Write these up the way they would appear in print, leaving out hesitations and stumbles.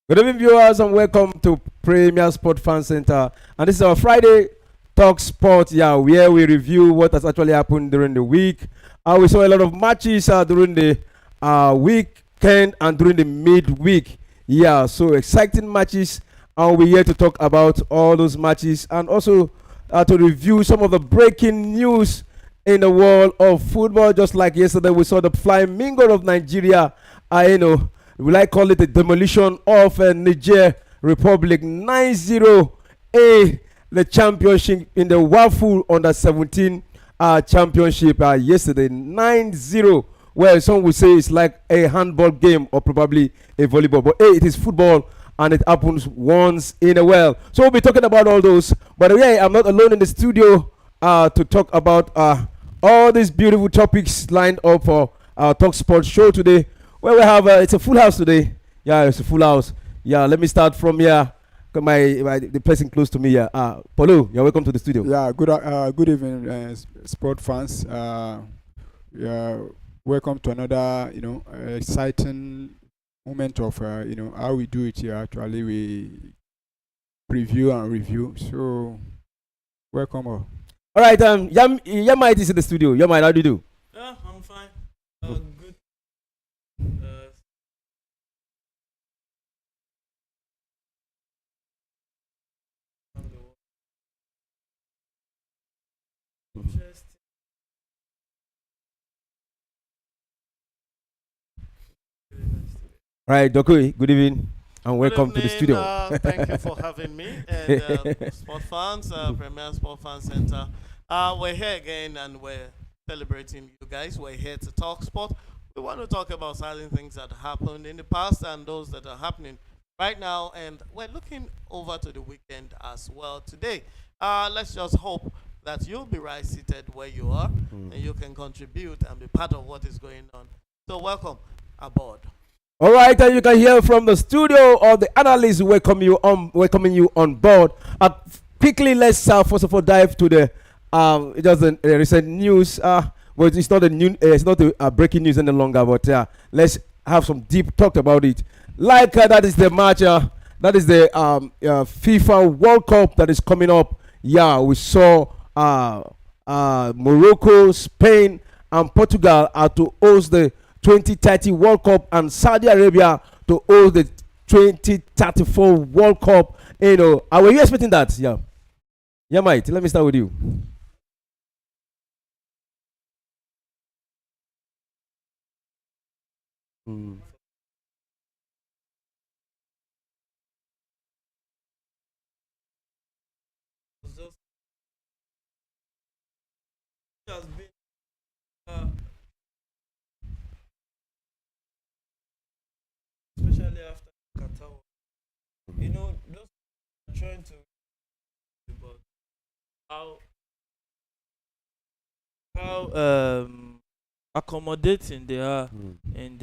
Good evening, viewers, and welcome to Premier Sport Fan Center. And this is our Friday Talk Sport, where we review what has actually happened during the week. We saw a lot of matches during the weekend and during the midweek. So exciting matches, and we're here to talk about all those matches and also to review some of the breaking news in the world of football. Just like yesterday, we saw the flamingo of Nigeria. We like call it the demolition of Niger Republic 9-0 the championship in the WAFU under-17 championship yesterday 9-0. Well, some would say it's like a handball game or probably a volleyball, but it is football and it happens once in a while. So we'll be talking about all those. But I'm not alone in the studio to talk about all these beautiful topics lined up for our Talk Sports show today. Well, we have it's a full house today. Yeah, it's a full house. Yeah, let me start from here. The person close to me here. Paulo, you're welcome to the studio. Yeah, good evening, sport fans. Welcome to another, exciting moment of, how we do it here. Actually, we preview and review. So, welcome all. All right, Yamite is in the studio. Yamite, how do you do? Yeah, I'm fine. Good. All right, Doku, good evening and welcome to the studio. Thank you for having me. And sport fans, Premier Sport Fan Center. We're here again and we're celebrating you guys. We're here to talk sport. We want to talk about certain things that happened in the past and those that are happening right now. And we're looking over to the weekend as well today. Let's just hope that you'll be right seated where you are and you can contribute and be part of what is going on. So welcome aboard. All right, and you can hear from the studio or the analysts welcoming you on board. Quickly, let's first of all dive to the just the recent news. Well, it's not a breaking news any longer, but let's have some deep talk about it. Like that is the match. That is the FIFA World Cup that is coming up. Yeah, we saw Morocco, Spain, and Portugal are to host the 2030 World Cup, and Saudi Arabia to host the 2034 World Cup. Were you expecting that? Yeah, mate. Let me start with you. Has been especially after Qatar. Those are trying to about how accommodating they are in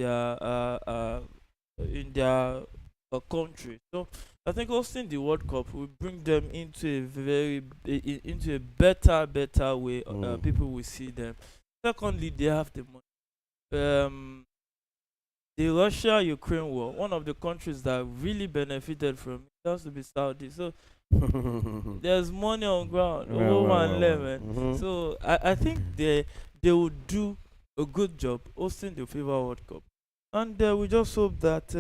their country. So I think hosting the World Cup will bring them into a better way. People will see them. Secondly, they have the money. The Russia-Ukraine war, one of the countries that really benefited from it has to be Saudi. So there's money on ground. So I think they will do a good job hosting the FIFA World Cup, and we just hope that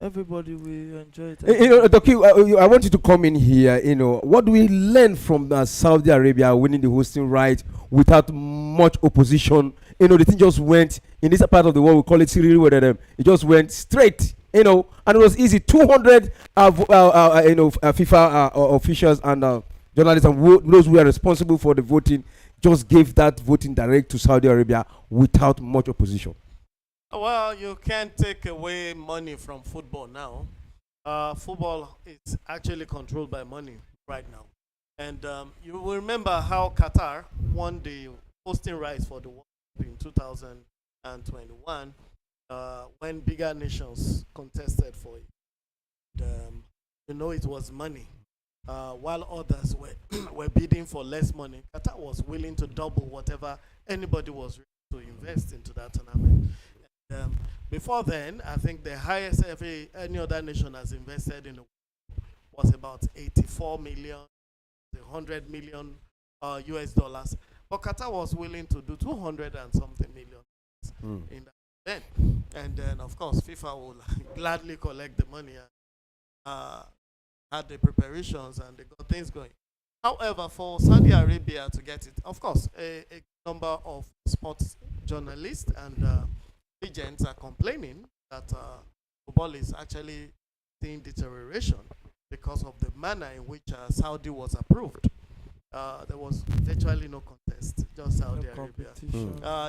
everybody will enjoy it. Doki, I want you to come in here. What do we learn from Saudi Arabia winning the hosting right without much opposition? The thing just went in this part of the world. We call it Syria. It just went straight. And it was easy. 200 FIFA officials and journalists and those who are responsible for the voting just gave that voting direct to Saudi Arabia without much opposition. Well, you can't take away money from football now. Football is actually controlled by money right now. And you will remember how Qatar won the hosting rights for the World Cup in 2021 when bigger nations contested for it. It was money. While others were bidding for less money, Qatar was willing to double whatever anybody was ready to invest into that tournament. Before then, I think the highest any other nation has invested in was about 84 million, 100 million US dollars. But Qatar was willing to do 200 and something million in that then. And then, of course, FIFA will gladly collect the money and had the preparations and they got things going. However, for Saudi Arabia to get it, of course, a number of sports journalists and agents are complaining that football is actually seeing deterioration because of the manner in which Saudi was approved. There was virtually no contest, just Saudi Arabia.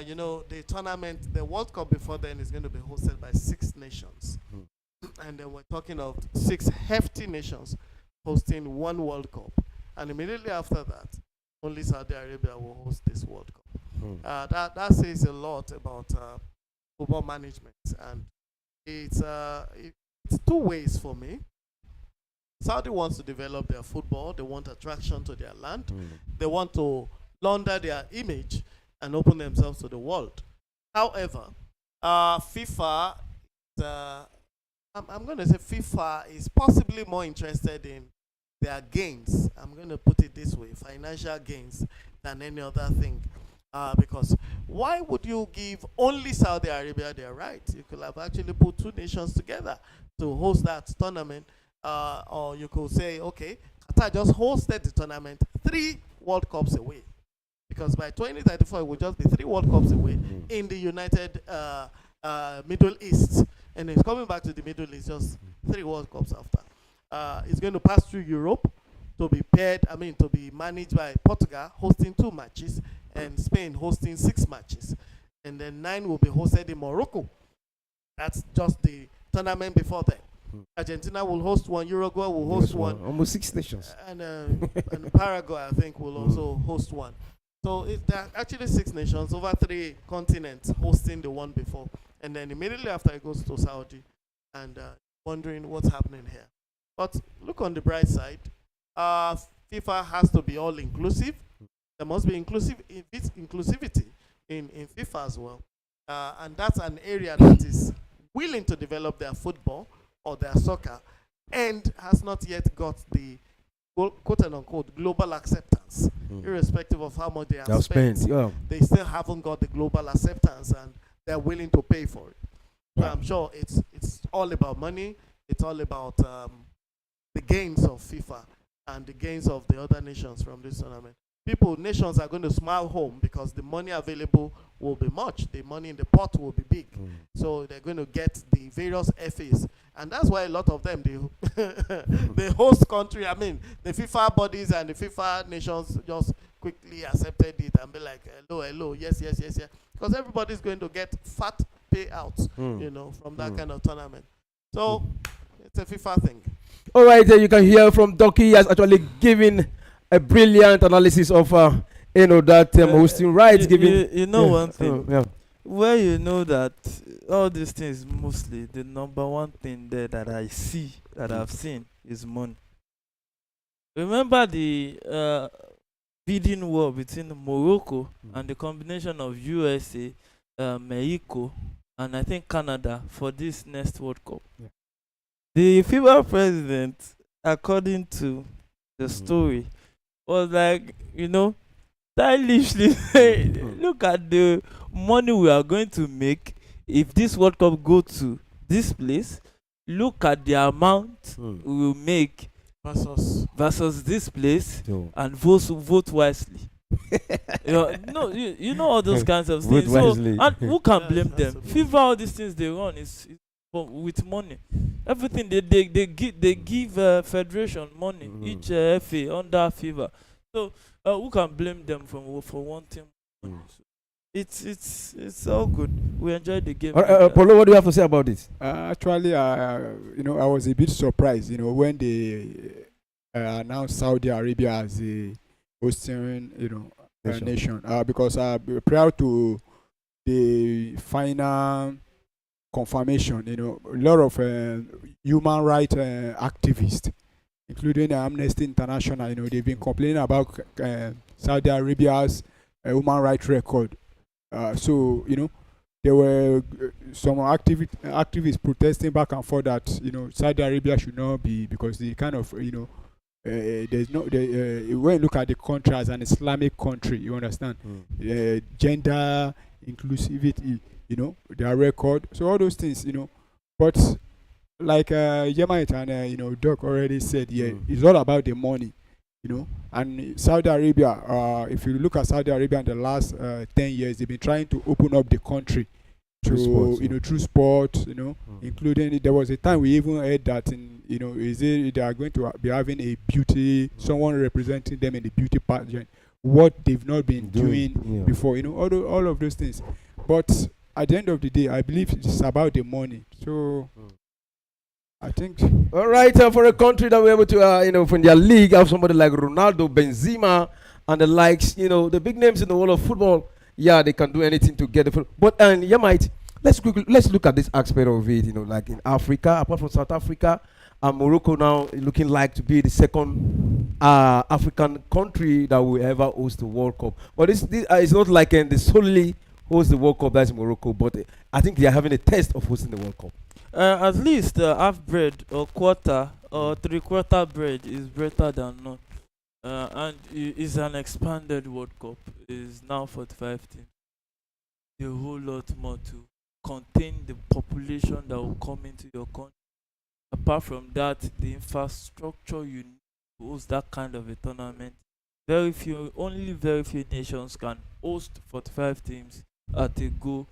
You know, the tournament, the World Cup before then is going to be hosted by 6 nations. And then we're talking of 6 hefty nations hosting one World Cup. And immediately after that, only Saudi Arabia will host this World Cup. That says a lot about football management. And it's 2 ways for me. Saudi wants to develop their football. They want attraction to their land. They want to launder their image and open themselves to the world. However, FIFA, I'm going to say FIFA is possibly more interested in their gains. I'm going to put it this way, financial gains than any other thing. Because why would you give only Saudi Arabia their right? You could have actually put 2 nations together to host that tournament. Or you could say, okay, Qatar just hosted the tournament 3 World Cups away. Because by 2034, it will just be 3 World Cups away in the United Middle East. And it's coming back to the Middle East just 3 World Cups after. It's going to pass through Europe to be to be managed by Portugal, hosting 2 matches, and Spain hosting 6 matches. And then 9 will be hosted in Morocco. That's just the tournament before that. Argentina will host 1, Uruguay will host 1. Almost 6 nations. And Paraguay, I think, will also host 1. So there are actually 6 nations over 3 continents hosting the one before. And then immediately after it goes to Saudi and wondering what's happening here. But look on the bright side. FIFA has to be all inclusive. There must be inclusivity in FIFA as well. And that's an area that is willing to develop their football or their soccer and has not yet got the quote unquote global acceptance. Irrespective of how much they have spent, they still haven't got the global acceptance and they're willing to pay for it. So I'm sure it's all about money. It's all about the gains of FIFA and the gains of the other nations from this tournament. Nations are going to smile home because the money available will be much. The money in the pot will be big. So they're going to get the various FAs. And that's why a lot of them, the host country, the FIFA bodies and the FIFA nations just quickly accepted it and be like, hello, yes. Because everybody's going to get fat payouts, from that kind of tournament. So it's a FIFA thing. All right, you can hear from Doki. He has actually given a brilliant analysis of that hosting rights. One thing. Where you know that all these things, mostly the number one thing there that I see, that I've seen, is money. Remember the bidding war between Morocco and the combination of USA, Mexico, and I think Canada for this next World Cup. The FIFA president, according to the story, was like, stylishly look at the money we are going to make if this World Cup go to this place. Look at the amount we will make versus this place, and vote wisely. you know all those kinds of things. So, and who can blame them? FIFA, all these things they run is with money. Everything they give federation money, each FA under FIFA. So who can blame them for wanting money? So it's all good. We enjoyed the game. Polo, what do you have to say about this? Actually, I was a bit surprised, when they announced Saudi Arabia as a hosting, nation. Because prior to the final confirmation, a lot of human rights activists, including Amnesty International, they've been complaining about Saudi Arabia's human rights record. So, there were some activists protesting back and forth that Saudi Arabia should not be, because the kind of there's no when you look at the country as an Islamic country, you understand, gender inclusivity, their record, so all those things, but like Yemait and Doc already said, it's all about the money, and Saudi Arabia, if you look at Saudi Arabia in the last 10 years, they've been trying to open up the country to through sport, including, there was a time we even heard that they are going to be having a beauty, someone representing them in the beauty pageant, what they've not been doing before, all of those things. But at the end of the day, I believe it's about the money. So I think. All right, for a country that we're able to, from their league, have somebody like Ronaldo, Benzema, and the likes, the big names in the world of football. Yeah, they can do anything to get the football. But let's look at this aspect of it. Like in Africa, apart from South Africa, Morocco now looking like to be the second African country that will ever host the World Cup. But it's not like they solely host the World Cup. That's Morocco, but I think they are having a test of hosting the World Cup. At least half bread or quarter or three-quarter bread is better than none. And it's an expanded World Cup. It's now 45 teams. A whole lot more to contain the population that will come into your country. Apart from that, the infrastructure you need to host that kind of a tournament, only very few nations can host 45 teams at a go.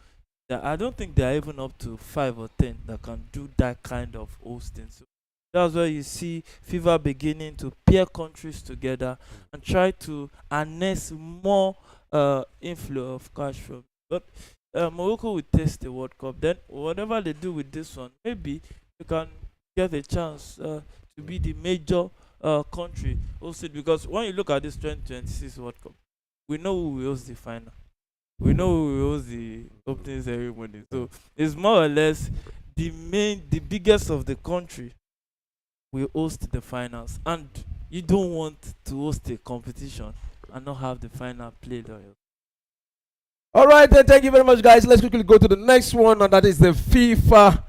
I don't think they are even up to 5 or 10 that can do that kind of hosting. So that's why you see FIFA beginning to pair countries together and try to harness more inflow of cash from. But Morocco will test the World Cup. Then whatever they do with this one, maybe you can get a chance to be the major country hosted. Because when you look at this 2026 World Cup, we know who will host the final. We know who will host the opening ceremony. So it's more or less the biggest of the country will host the finals. And you don't want to host a competition and not have the final played. All right, then, thank you very much, guys. Let's quickly go to the next one, and that is the FIFA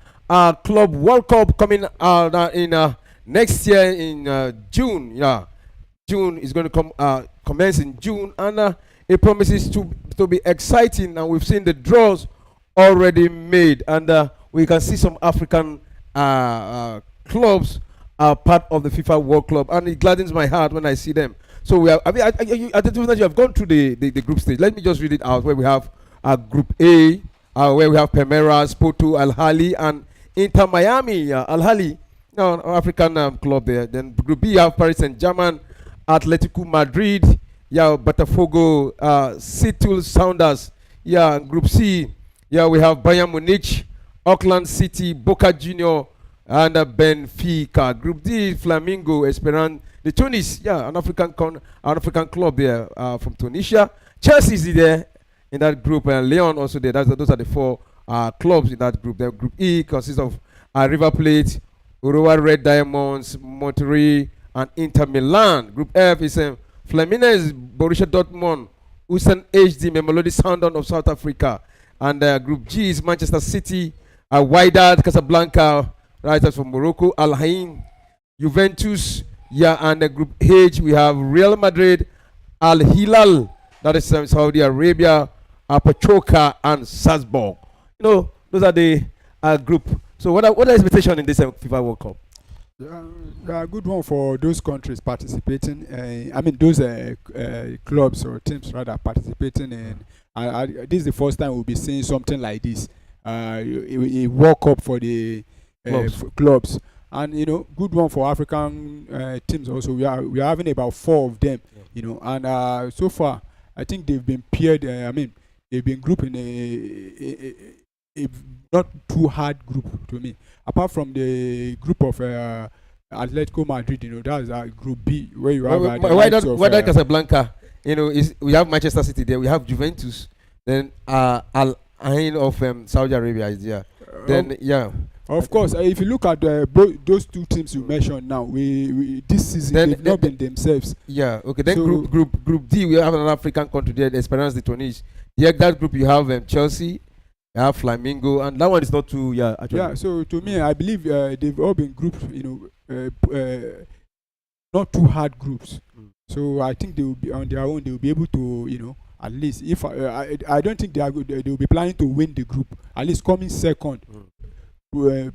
Club World Cup coming out in next year in June. Yeah, June is going to commence in June, and it promises to be exciting. And we've seen the draws already made, and we can see some African clubs are part of the FIFA World Cup, and it gladdens my heart when I see them. So we have, I think that you have gone through the group stage. Let me just read it out. Where we have Group A, where we have Palmeiras, Porto, Al Ahly, and Inter Miami. Al Ahly, African club there. Then Group B, you have Paris Saint-Germain, Atletico Madrid, Botafogo, Seattle Sounders. Group C, we have Bayern Munich, Auckland City, Boca Junior, and Benfica. Group D, Flamingo, Esperance de Tunis, an African club there from Tunisia. Chelsea is there in that group, and Lyon also there. Those are the four clubs in that group. The Group E consists of River Plate, Urawa Red Diamonds, Monterrey, and Inter Milan. Group F is Fluminense, Borussia Dortmund, Usain HD, Mamelodi Sundowns of South Africa. And Group G is Manchester City, Wydad Casablanca, right from Morocco, Al Ain, Juventus. And Group H, we have Real Madrid, Al Hilal, that is Saudi Arabia, Pachoka, and Salzburg. Those are the group. So what are the expectations in this FIFA World Cup? A good one for those countries participating. Those clubs or teams rather participating in. This is the first time we'll be seeing something like this. A World Cup for the clubs. And good one for African teams also. We are having about 4 of them, and so far I think they've been paired. They've been grouped in a not too hard group to me. Apart from the group of Atletico Madrid, that's Group B, where you have why not Casablanca? We have Manchester City there. We have Juventus. Then Al Ain of Saudi Arabia is there. Of course, if you look at those two teams you mentioned now, we this season they've not been themselves. Yeah, okay. Then so group D, we have an African country there, Esperance de Tunis. That group you have Chelsea, Yeah, Flamingo, and that one is not too. Yeah, actually. Yeah, so to me, I believe they've all been grouped, not too hard groups. Mm. So I think they will be on their own. They will be able to, at least if I don't think they will be planning to win the group. At least coming second,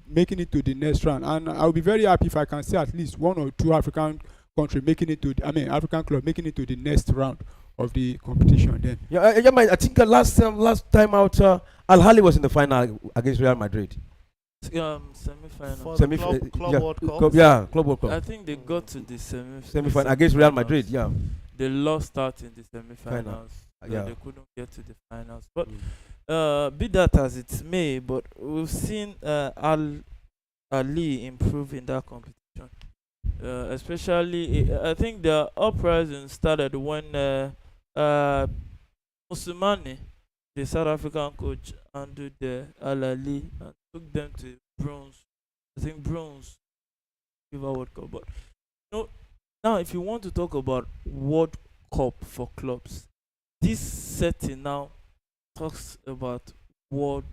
making it to the next round. And I'll be very happy if I can see at least one or two African country making it to. African club making it to the next round of the competition. Then. Yeah, I think last time out, Al Ahly was in the final against Real Madrid. Semi-final. For Semi- the club yeah, World Cup. Club World I Cup. think they got to the Semi-final against Real Madrid. Yeah. They lost out in the semi-finals. Yeah. They couldn't get to the finals. But be that as it may, but we've seen Al Ahly improve in that competition. Especially, I think the uprising started when Musumani, the South African coach, handled the Al Ahly and took them to bronze. I think bronze FIFA World Cup. But now, if you want to talk about World Cup for clubs, this setting now talks about World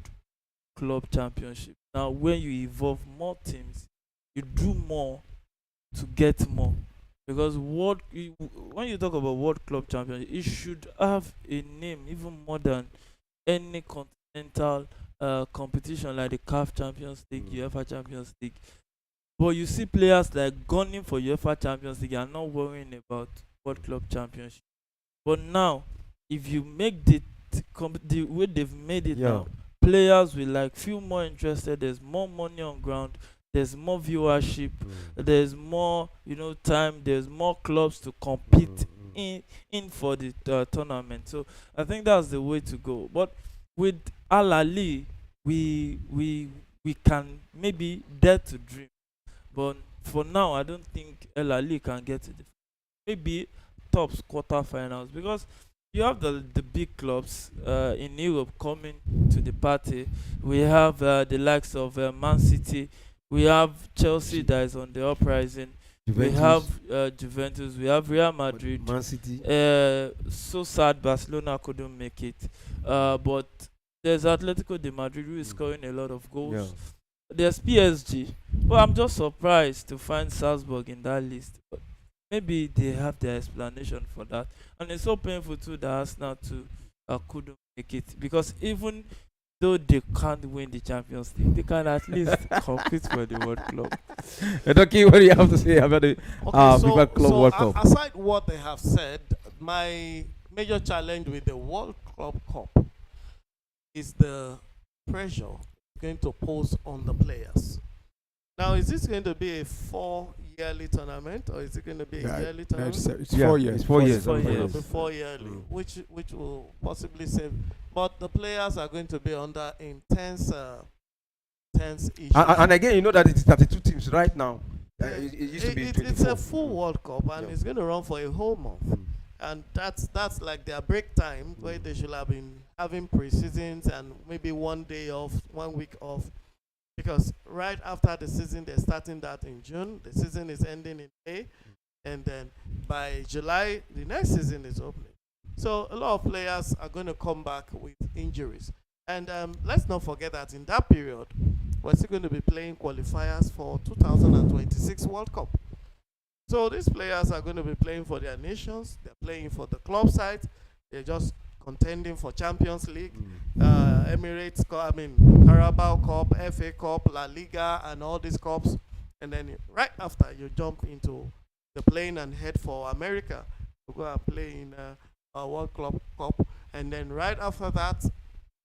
Club Championship. Now, when you evolve more teams, you do more to get more. Because when you talk about World Club Championship, it should have a name even more than any continental competition like the CAF Champions League, UEFA Champions League. But you see players like gunning for UEFA Champions League and not worrying about World Club Championship. But now, if you make the way they've made it now, players will feel more interested. There's more money on ground. There's more viewership. There's more time. There's more clubs to compete in for the tournament. So I think that's the way to go. But with Al Ahly, we can maybe dare to dream. But for now, I don't think Al Ahly can get to the maybe tops quarterfinals, because you have the big clubs in Europe coming to the party. We have the likes of Man City. We have Chelsea that is on the uprising. Juventus. We have Juventus. We have Real Madrid. Man City. So sad Barcelona couldn't make it. But there's Atletico de Madrid who is scoring a lot of goals. Yeah. There's PSG. But I'm just surprised to find Salzburg in that list. But maybe they have their explanation for that. And it's so painful too that Arsenal too couldn't make it. Because even though they can't win the Champions League, they can at least compete for the World Club. Okay, what do you have to say about the FIFA Club World Cup? Aside what they have said, my major challenge with the World Club Cup is the pressure it's going to pose on the players. Now, is this going to be a 4-yearly tournament, or is it going to be a yearly tournament? It's 4 years. It's 4 years. 4 years. It'll be 4 yearly, which will possibly save. But the players are going to be under intense issues. And again, you know that it's 32 teams right now. It used to be 24. It's a full World Cup, and it's going to run for a whole month. And that's like their break time, where they should have been having pre-seasons and maybe 1 day off, 1 week off. Because right after the season, they're starting that in June. The season is ending in May. And then by July, the next season is opening. So a lot of players are going to come back with injuries. And let's not forget that in that period, we're still going to be playing qualifiers for 2026 World Cup. So these players are going to be playing for their nations. They're playing for the club side. They're just contending for Champions League, Emirates Cup, Carabao Cup, FA Cup, La Liga, and all these cups. And then right after, you jump into the plane and head for America to go and play in a World Club Cup. And then right after that,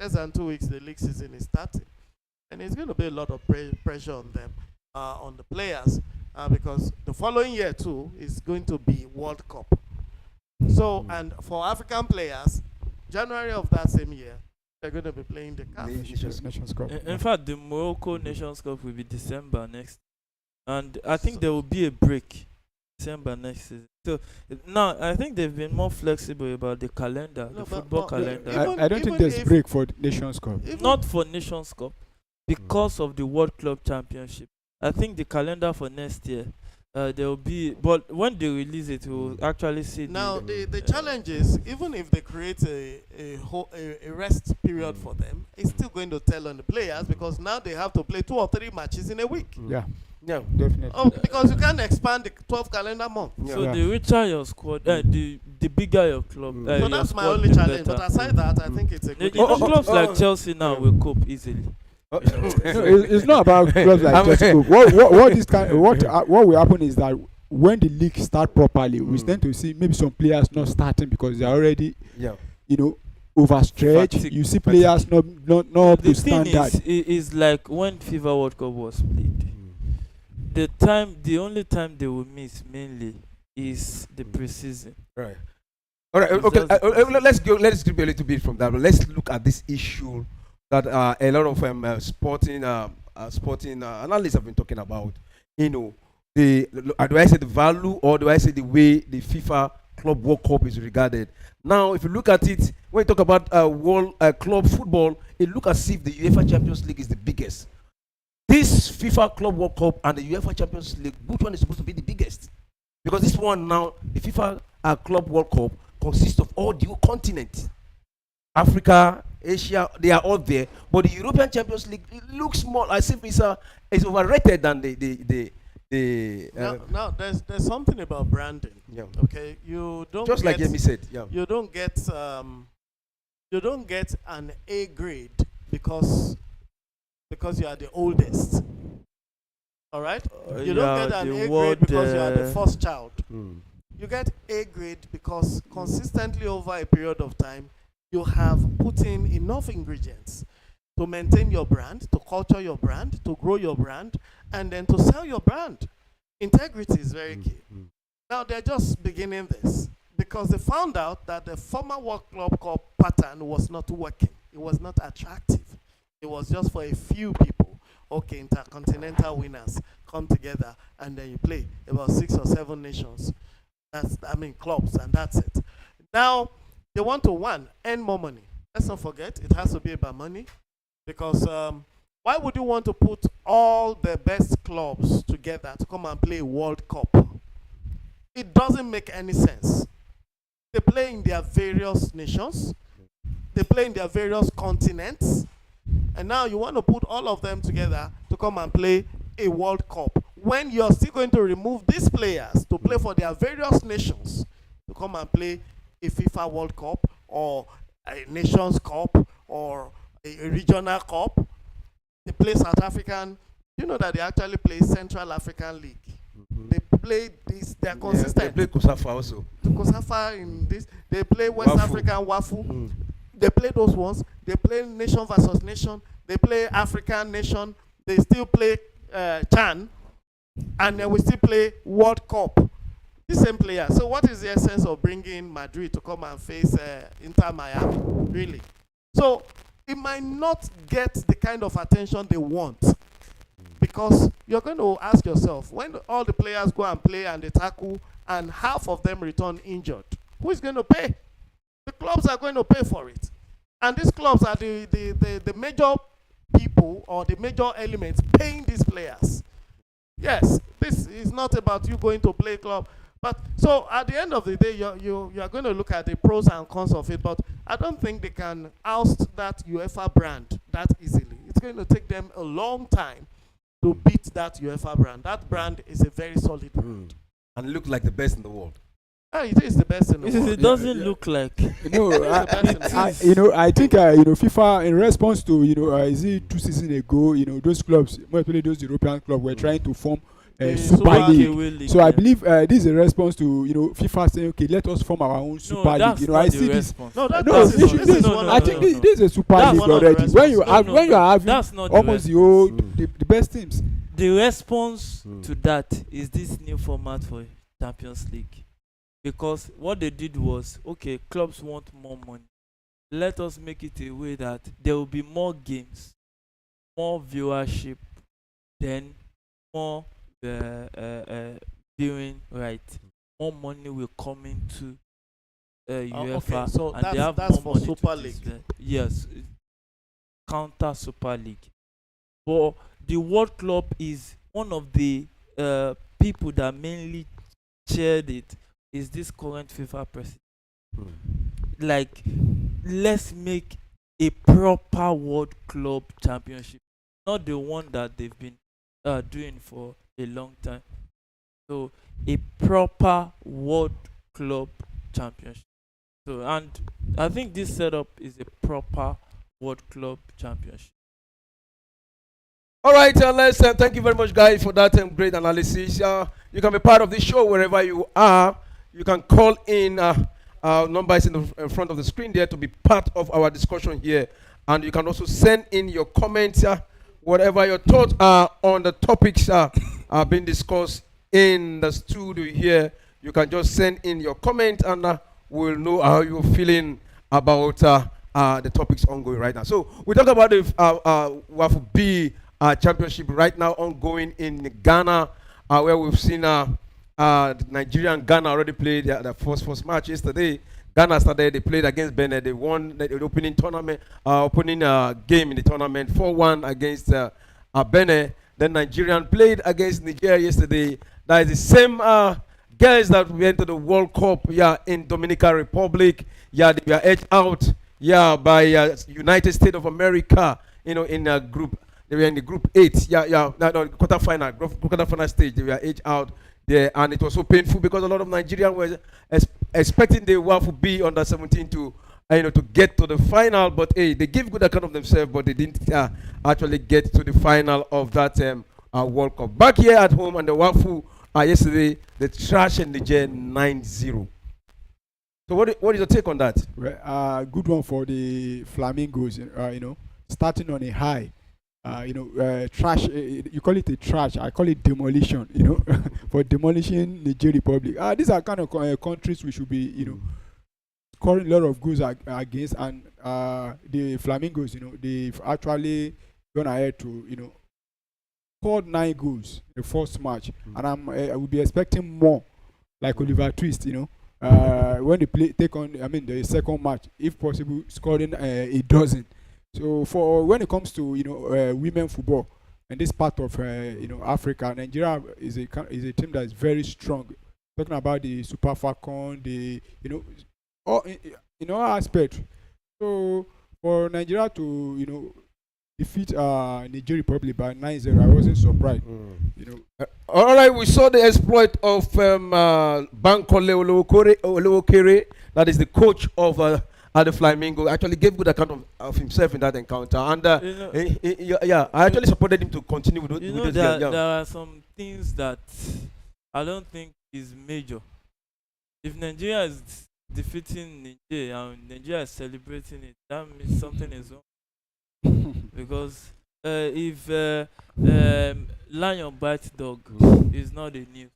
less than 2 weeks, the league season is starting. And it's going to be a lot of pressure on them, on the players, because the following year too is going to be World Cup. So, and for African players, January of that same year, they're going to be playing the CAF Nations Cup. In fact, the Morocco Nations Cup will be December next. And I think there will be a break December next season. So now I think they've been more flexible about the calendar, the football calendar. I don't think there's break for Nations Cup. Not for Nations Cup, because of the World Club Championship. I think the calendar for next year, there will be, but when they release it, we'll actually see. Now the challenge is, even if they create a rest period for them, it's still going to tell on the players, because now they have to play 2 or 3 matches in a week. Yeah, Yeah. definitely. Oh, because you can't expand the 12 calendar month. So Yeah. the richer your squad, the bigger your club. So your that's my squad, only the challenge. better. But aside that, I think it's a good. Clubs like Chelsea now will cope easily. No, it's not about clubs like Chelsea. What will happen is that when the league start properly, we tend to see maybe some players not starting because they're already, overstretched. Fatigue. You see players not up The to thing standard. is like when FIFA World Cup was played. The only time they will miss mainly is the preseason. Right. All right. It's Okay. just the Let's go. Let's skip a little bit from that. But let's look at this issue that a lot of sporting analysts have been talking about. Do I say the value, or do I say the way the FIFA Club World Cup is regarded? Now, if you look at it, when you talk about world club football, it looks as if the UEFA Champions League is the biggest. This FIFA Club World Cup and the UEFA Champions League, which one is supposed to be the biggest? Because this one now, the FIFA Club World Cup consists of all the whole continent. Africa, Asia, they are all there. But the European Champions League, it looks more as if it's overrated than Now there's something about branding. Yeah. Okay, you don't Just like Yemi said. Yeah. you don't get an A grade because you are the oldest. All right, you don't get an A grade because you are the first child. You get A grade because consistently over a period of time you have put in enough ingredients to maintain your brand, to culture your brand, to grow your brand, and then to sell your brand. Integrity is very key. Now they're just beginning this because they found out that the former World Club Cup pattern was not working. It was not attractive. It was just for a few people. Okay, intercontinental winners come together and then you play about 6 or 7 nations. Clubs, and that's it. Now they want to earn more money. Let's not forget, it has to be about money. Because why would you want to put all the best clubs together to come and play World Cup? It doesn't make any sense. They play in their various nations. They play in their various continents. And now you want to put all of them together to come and play a World Cup, when you're still going to remove these players to play for their various nations to come and play a FIFA World Cup or a Nations Cup or a regional cup. They play South African. You know that they actually play Central African League. They play this. They are consistent. They play Kosafa also. Kosafa in this. They play West WAFU. African WAFU. They play those ones. They play nation versus nation. They play African nation. They still play CHAN, and then we still play World Cup. The same player. So what is the essence of bringing Madrid to come and face Inter Miami? Really? So it might not get the kind of attention they want, because you're going to ask yourself, when all the players go and play and they tackle and half of them return injured, who is going to pay? The clubs are going to pay for it. And these clubs are the major people or the major elements paying these players. Yes, this is not about you going to play club. But so at the end of the day, you are going to look at the pros and cons of it. But I don't think they can oust that UEFA brand that easily. It's going to take them a long time to beat that UEFA brand. That brand is a very solid brand. And look like the best in the world. It is the best in the world. It doesn't look like. I think FIFA, in response to is it 2 seasons ago, those clubs, especially those European clubs, were trying to form Super League. So I believe this is a response to FIFA saying, okay, let us form our own Super League. I see this. I think this is a Super League already. When you are having almost the best teams. The response to that is this new format for Champions League. Because what they did was, okay, clubs want more money. Let us make it a way that there will be more games, more viewership, then more viewing right. More money will come into UEFA. Okay, so and they have that's more for money Super to League. Yes, counter Super League. But the World Club is one of the people that mainly cheered it is this current FIFA president. Like, let's make a proper World Club Championship, not the one that they've been doing for a long time. So a proper World Club Championship. So, and I think this setup is a proper World Club Championship. All right, let's thank you very much, guys, for that great analysis. You can be part of this show wherever you are. You can call in. Number is in front of the screen there to be part of our discussion here, and you can also send in your comments, whatever your thoughts are on the topics are being discussed in the studio here. You can just send in your comment, and we'll know how you're feeling about the topics ongoing right now. So we talk about the WAFU B championship right now ongoing in Ghana, where we've seen Nigeria and Ghana already played the first match yesterday. Ghana started, they played against Benin. They won the opening tournament, opening game in the tournament 4-1 against Benin. Then Nigerian played against Nigeria yesterday. That is the same girls that went to the World Cup in Dominican Republic. They were edged out by United States of America, in group. They were in the group 8. Quarterfinal stage. They were edged out there, and it was so painful because a lot of Nigerians were expecting the WAFU B under-17 to get to the final, but they gave good account of themselves, but they didn't actually get to the final of that World Cup. Back here at home, and the WAFU yesterday, they trashed Niger 9-0. So what is your take on that? Well, good one for the Flamingos. Starting on a high. Trash. You call it a trash. I call it demolition. For demolishing Niger Republic. These are kind of countries we should be, scoring a lot of goals against. And the Flamingos, they've actually gone ahead to, scored 9 goals the first match, and I will be expecting more, like Oliver Twist. When they take on, the second match, if possible, scoring a dozen. So for when it comes to women football and this part of Africa, Nigeria is a team that is very strong. Talking about the Super Falcon, all in all aspect. So for Nigeria to defeat Nigeria Republic by 9-0, I wasn't surprised. All right, we saw the exploit of Bankole Olowokere, that is the coach of the Flamingo. Actually gave good account of himself in that encounter, and I actually supported him to continue with this game. There are some things that I don't think is major. If Nigeria is defeating Niger and Nigeria is celebrating it, that means something is wrong. Because if lion bites dog, it's not the news.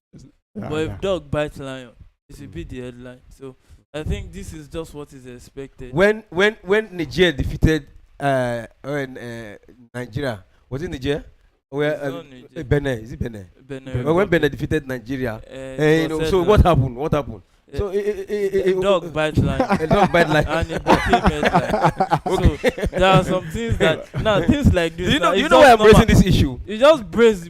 But if dog bites lion, it should be the headline. So I think this is just what is expected. When Niger defeated Nigeria, was it Niger? Where Benin? Is it Benin? Benin. When Benin defeated Nigeria, so what happened? What happened? So a dog bite line. A dog bite line. And a became headline. So there are some things that things like this. You know why I'm raising this issue? You just brief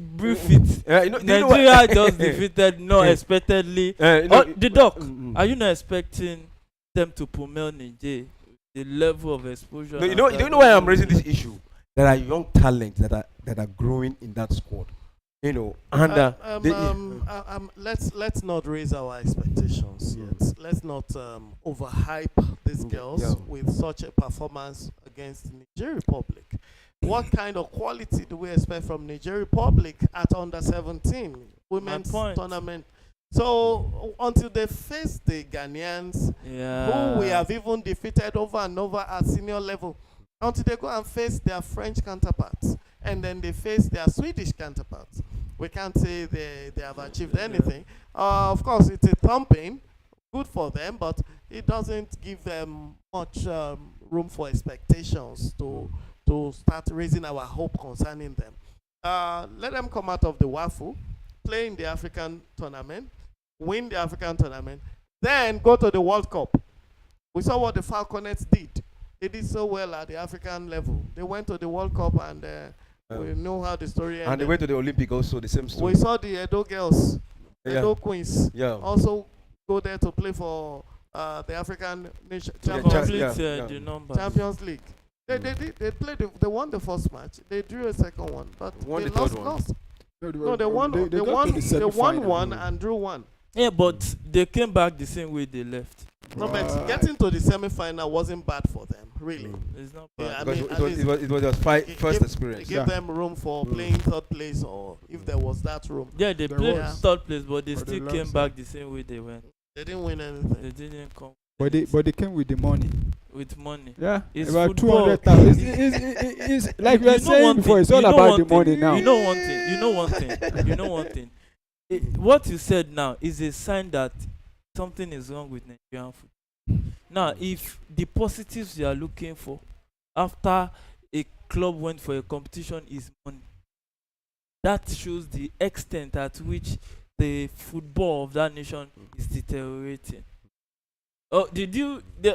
it. Nigeria just defeated unexpectedly. The dog. Are you not expecting them to pummel Niger? The level of exposure. No, you know why I'm raising this issue? There are young talents that are growing in that squad. Let's not raise our expectations yet. Let's not overhype these girls with such a performance against Niger Republic. What kind of quality do we expect from Niger Republic at under-17 women's tournament? So until they face the Ghanaians, who we have even defeated over and over at senior level, until they go and face their French counterparts, and then they face their Swedish counterparts, we can't say they have achieved anything. Of course, it's a thumping, good for them, but it doesn't give them much room for expectations to start raising our hope concerning them. Let them come out of the WAFU, play in the African tournament, win the African tournament, then go to the World Cup. We saw what the Falconets did. They did so well at the African level. They went to the World Cup and We know how the story ended. And they went to the Olympic also, the same story. We saw the Edo girls, Yeah. Edo Queens, Yeah. also go there to play for the African Nation The number. Champions League. They played. They won the first match. They drew a second one, but Won they the third lost. one. No, they won. They won one and drew one. Yeah, but they came back the same way they left. No, but getting to the semi-final wasn't bad for them, really. It's not Yeah, bad. I mean, It was just first experience. It gave them room for playing third place, or if there was that room. Yeah, they There played was. third place, but they But they still came lost. back the same way they went. They didn't win anything. They didn't come But they came with the money. with money. Yeah, It's about football. 200,000. It's like we were You know saying one before. thing, It's all you know about one the money thing, now. You know one thing. You know one thing. You know one thing. What you said now is a sign that something is wrong with Nigerian football. Now, if the positives you are looking for after a club went for a competition is money, that shows the extent at which the football of that nation is deteriorating. Oh,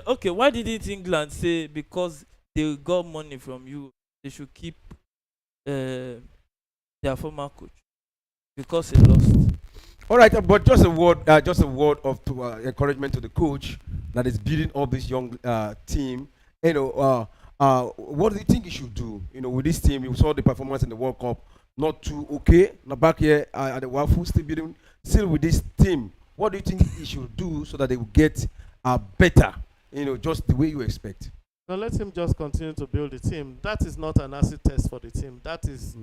okay, why didn't England say because they got money from you, they should keep their former coach? Because he lost. All right, but just a word of encouragement to the coach that is building up this young team. What do you think he should do? With this team, you saw the performance in the World Cup, not too okay. Now back here at the WAFU, still with this team. What do you think he should do so that they will get better? Just the way you expect. Now let him just continue to build the team. That is not an acid test for the team. That is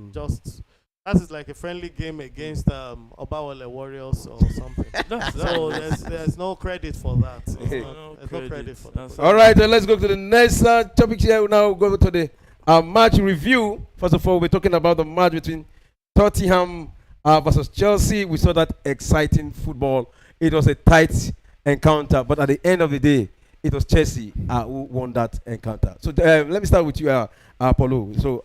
that is like a friendly game against Obawale Warriors or something. So there's no credit for that. There's no credit for that. All right, let's go to the next topic here. We now go to the match review. First of all, we're talking about the match between Tottenham versus Chelsea. We saw that exciting football. It was a tight encounter, but at the end of the day, it was Chelsea who won that encounter. So let me start with you, Paulo. So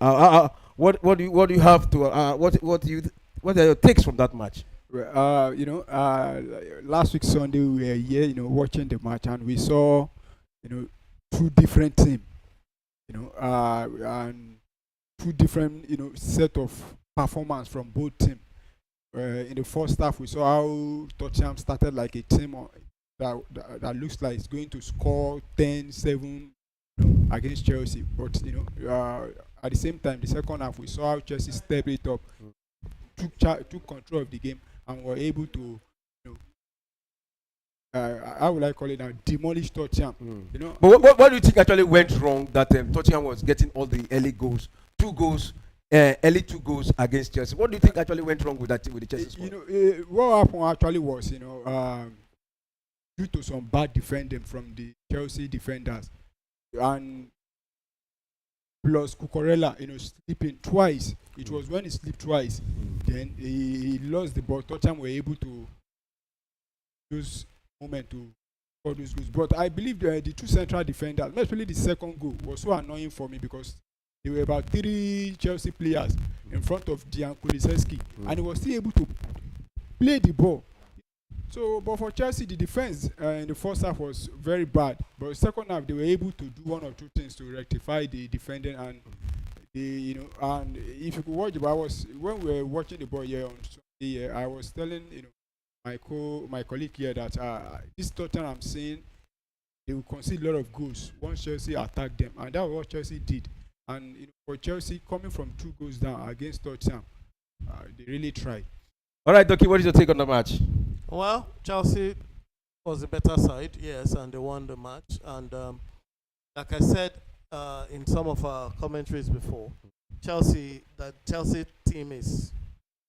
what do you have to what are your takes from that match? Well, last week Sunday we were here, watching the match, and we saw, two different teams, and two different, set of performance from both teams. In the first half, we saw how Tottenham started like a team that looks like it's going to score 10-7 against Chelsea. But at the same time, the second half, we saw how Chelsea stepped it up, took control of the game, and were able to, how would I call it now, demolish Tottenham. But what do you think actually went wrong that Tottenham was getting all the early goals, early two goals against Chelsea? What do you think actually went wrong with that with the Chelsea squad? What happened actually was, due to some bad defending from the Chelsea defenders, and plus Cucurella, sleeping twice. It was when he slept twice, then he lost the ball. Tottenham were able to use moment to score those goals. But I believe the two central defenders, especially the second goal, was so annoying for me because there were about 3 Chelsea players in front of Dejan Kulusevski, and he was still able to play the ball. So, but for Chelsea, the defense in the first half was very bad. But second half, they were able to do one or two things to rectify the defending, and and if you could watch the ball, when we were watching the ball here on Sunday, I was telling my colleague here that this Tottenham, I'm saying they will concede a lot of goals once Chelsea attack them, and that was what Chelsea did. And for Chelsea, coming from 2 goals down against Tottenham, they really tried. All right, Doki, what is your take on the match? Well, Chelsea was the better side, yes, and they won the match. And like I said in some of our commentaries before, the Chelsea team is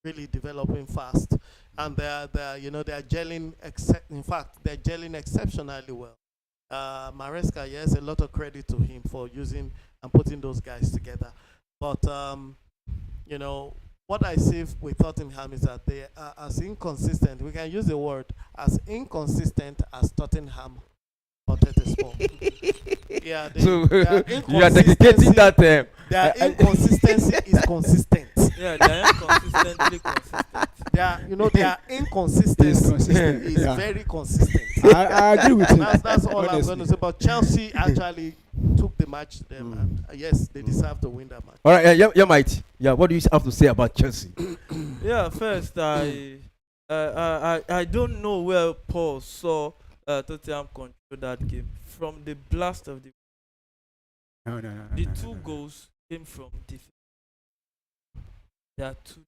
really developing fast, and they're gelling. In fact, they're gelling exceptionally well. Maresca, yes, a lot of credit to him for using and putting those guys together. But what I see with Tottenham is that they are as inconsistent. We can use the word as inconsistent as Tottenham Hotspur. Yeah, you are dedicating that. Their inconsistency is consistent. Yeah, they are inconsistently consistent. Their inconsistency is very consistent. I agree with him. That's all I'm going to say. But Chelsea actually took the match to them, and yes, they deserve to win that match. All right, yeah, Mike. Yeah, what do you have to say about Chelsea? Yeah, first I don't know where Paul saw Tottenham control that game. From the blast of the two goals came from defense. There are two.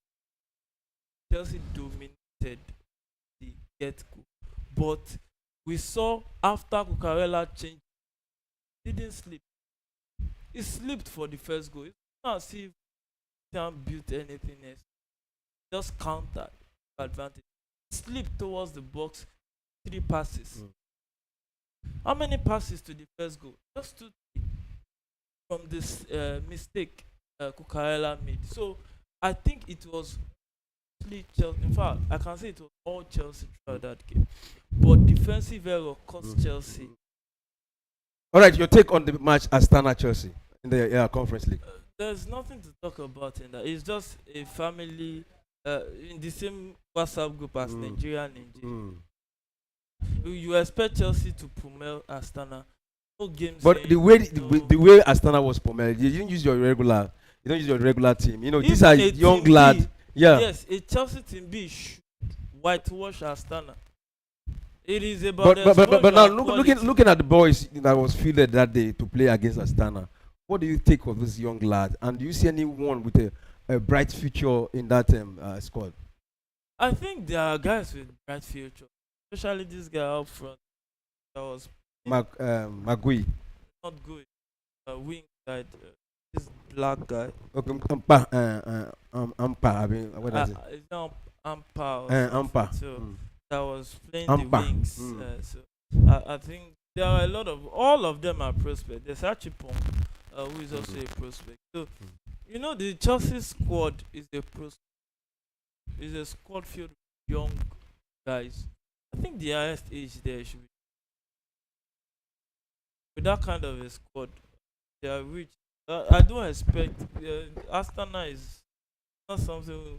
Chelsea dominated the get-go, but we saw after Cucurella changed, didn't sleep. He slipped for the first goal. It's not as if Tottenham built anything else. Just countered advantage. Slipped towards the box, 3 passes. How many passes to the first goal? Just 2, 3 from this mistake Cucurella made. So I think it was Chelsea. In fact, I can say it was all Chelsea throughout that game. But defensive error cost Chelsea. All right, your take on the match Astana Chelsea in the Conference League. There's nothing to talk about in that. It's just a family in the same WhatsApp group as Nigerian. You expect Chelsea to pummel Astana. No games. But the way Astana was pummeled, you didn't use your regular. You don't use your regular team. You know, these are young lads. Yeah. Yes, a Chelsea team B should whitewash Astana. It is about. But now looking at the boys that was fielded that day to play against Astana, what do you take of this young lad? And do you see anyone with a bright future in that squad? I think there are guys with bright future, especially this guy up front. That was Magui. Not good. Wing side. This black guy. Okay, Ampa. I mean, what is it? It's not Ampa. Ampa. So that was playing Ampa. the wings. So I think there are a lot of, all of them are prospects. There's Achipong, who is also a prospect. So you know the Chelsea squad is a prospect. It's a squad filled with young guys. I think the highest age there should be. With that kind of a squad, they are rich. I don't expect Astana is not something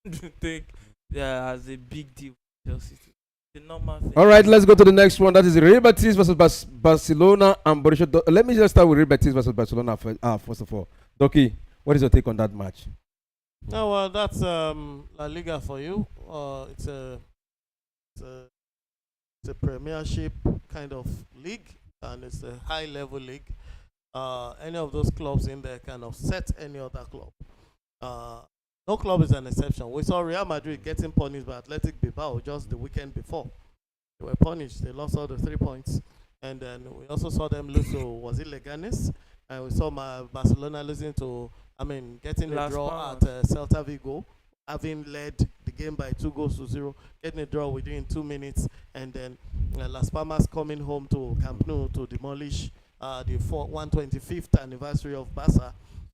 we should take as a big deal for Chelsea. The normal thing. All right, let's go to the next one. That is Real Betis versus Barcelona and Borussia. Let me just start with Real Betis versus Barcelona first of all. Doki, what is your take on that match? No, well, that's La Liga for you. It's a Premiership kind of league, and it's a high-level league. Any of those clubs in there kind of set any other club. No club is an exception. We saw Real Madrid getting punished by Athletic Bilbao just the weekend before. They were punished. They lost all the 3 points. And then we also saw them lose to, was it Leganes? And we saw Barcelona getting a draw at Celta Vigo, having led the game by 2-0, getting a draw within 2 minutes. And then Las Palmas coming home to Camp Nou to demolish the 125th anniversary of Barca.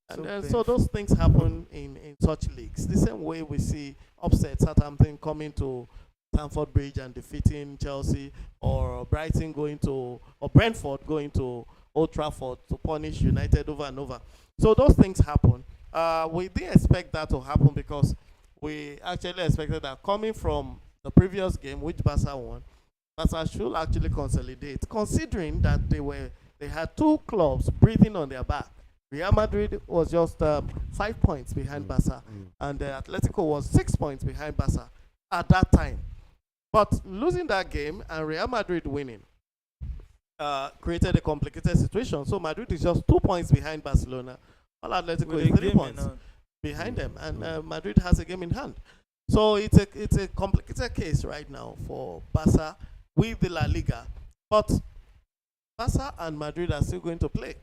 And so those things happen in such leagues. The same way we see upset Southampton coming to Stamford Bridge and defeating Chelsea, or Brighton or Brentford going to Old Trafford to punish United over and over. So those things happen. We didn't expect that to happen because we actually expected that coming from the previous game, which Barca won, Barca should actually consolidate, considering that they had 2 clubs breathing on their back. Real Madrid was just 5 points behind Barca, and Atletico was 6 points behind Barca at that time. But losing that game and Real Madrid winning created a complicated situation. So Madrid is just 2 points behind Barcelona, while Atletico is 3 points behind them, and Madrid has a game in hand. So it's a complicated case right now for Barca with the La Liga. But Barca and Madrid are still going to play.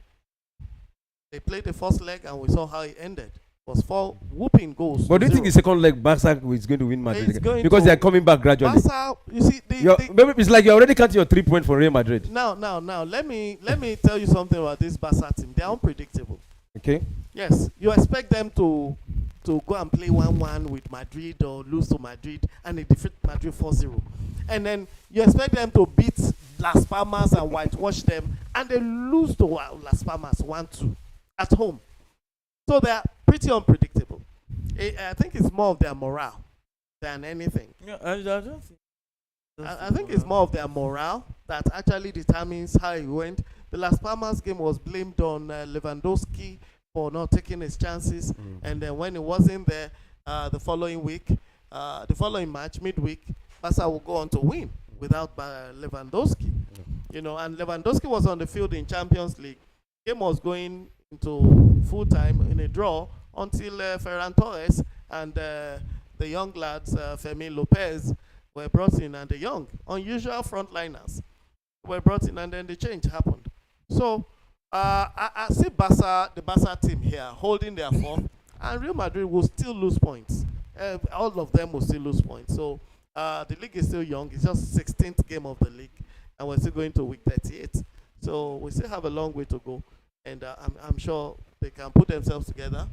They played the first leg and we saw how it ended. It was 4 whooping goals. But do you think the second leg Barca is going to win Madrid because they are coming back gradually? Barca, you see, maybe it's like you're already counting your 3 points for Real Madrid. Now, let me tell you something about this Barca team. They are unpredictable. Okay. Yes, you expect them to go and play 1-1 with Madrid or lose to Madrid and they defeat Madrid 4-0. And then you expect them to beat Las Palmas and whitewash them, and they lose to Las Palmas 1-2 at home. So they are pretty unpredictable. I think it's more of their morale than anything. Yeah, I don't think. I think it's more of their morale that actually determines how it went. The Las Palmas game was blamed on Lewandowski for not taking his chances, and then when he wasn't there the following week, the following match, midweek, Barca will go on to win without Lewandowski. You know, and Lewandowski was on the field in Champions League. Game was going into full time in a draw until Ferran Torres and the young lads, Fermin Lopez, were brought in, and the young, unusual frontliners were brought in, and then the change happened. So I see the Barca team here holding their form, and Real Madrid will still lose points. All of them will still lose points. So the league is still young. It's just 16th game of the league, and we're still going to week 38. So we still have a long way to go, and I'm sure they can put themselves together.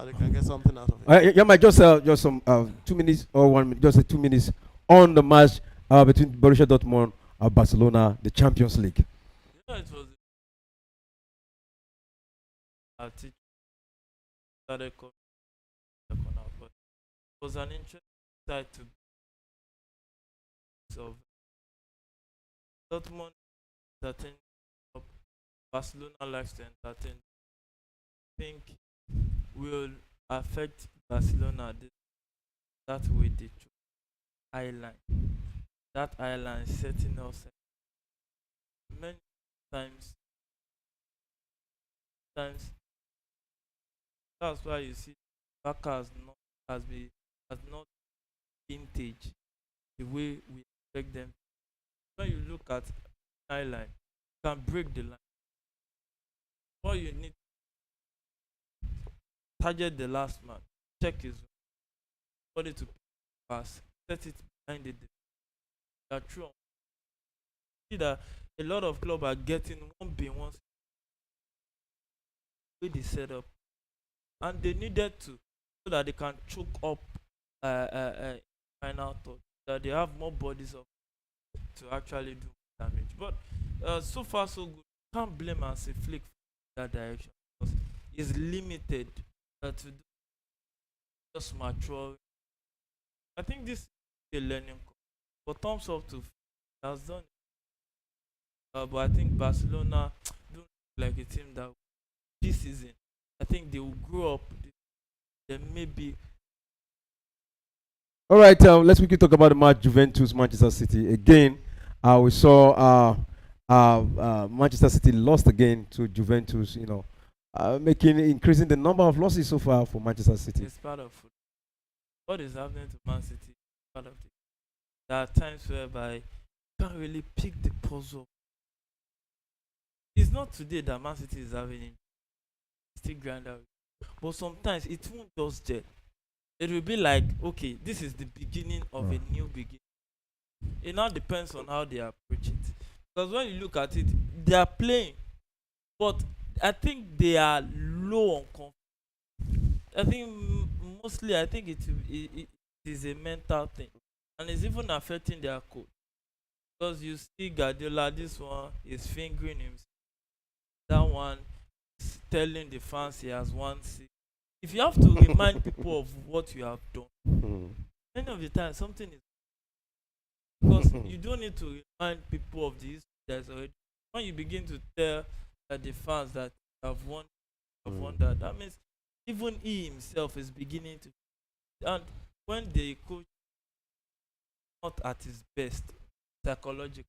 They can get something out of it. Yeah, just some 2 minutes or 1 minute, just 2 minutes on the match between Borussia Dortmund and Barcelona, the Champions League. Yeah, it was. Started but it was an interesting side to so Dortmund entertain, Barcelona likes to entertain. I think will affect Barcelona that way they choose island. That island setting us many times. That's why you see Barca has not vintage the way we expect them. When you look at island, you can break the line. All you need target the last man, check his body to pass, set it behind the defense. That's true. See that a lot of clubs are getting 1v1 with the setup, and they needed to so that they can choke up final thought, that they have more bodies of to actually do damage. But so far so good. Can't blame Hansi Flick for that direction because it's limited to do just mature. I think this is a learning curve. But thumbs up to has done it. But I think Barcelona don't look like a team that this season. I think they will grow up. Then maybe. All right, let's quickly talk about the match Juventus Manchester City. Again, we saw Manchester City lost again to Juventus. You know, increasing the number of losses so far for Manchester City. It's part of football. What is happening to Man City is part of it. There are times whereby you can't really pick the puzzle. It's not today that Man City is having it. Still grinder. But sometimes it won't just gel. It will be like, okay, this is the beginning of a new beginning. It now depends on how they approach it. Because when you look at it, they are playing, but I think they are low on confidence. I think mostly, I think it is a mental thing, and it's even affecting their coach. Because you see Guardiola, this one is fingering himself. That one is telling the fans he has won. If you have to remind people of what you have done, many of the time something is because you don't need to remind people of this. There's already when you begin to tell the fans that have won that. That means even he himself is beginning to. And when the coach not at his best psychologically,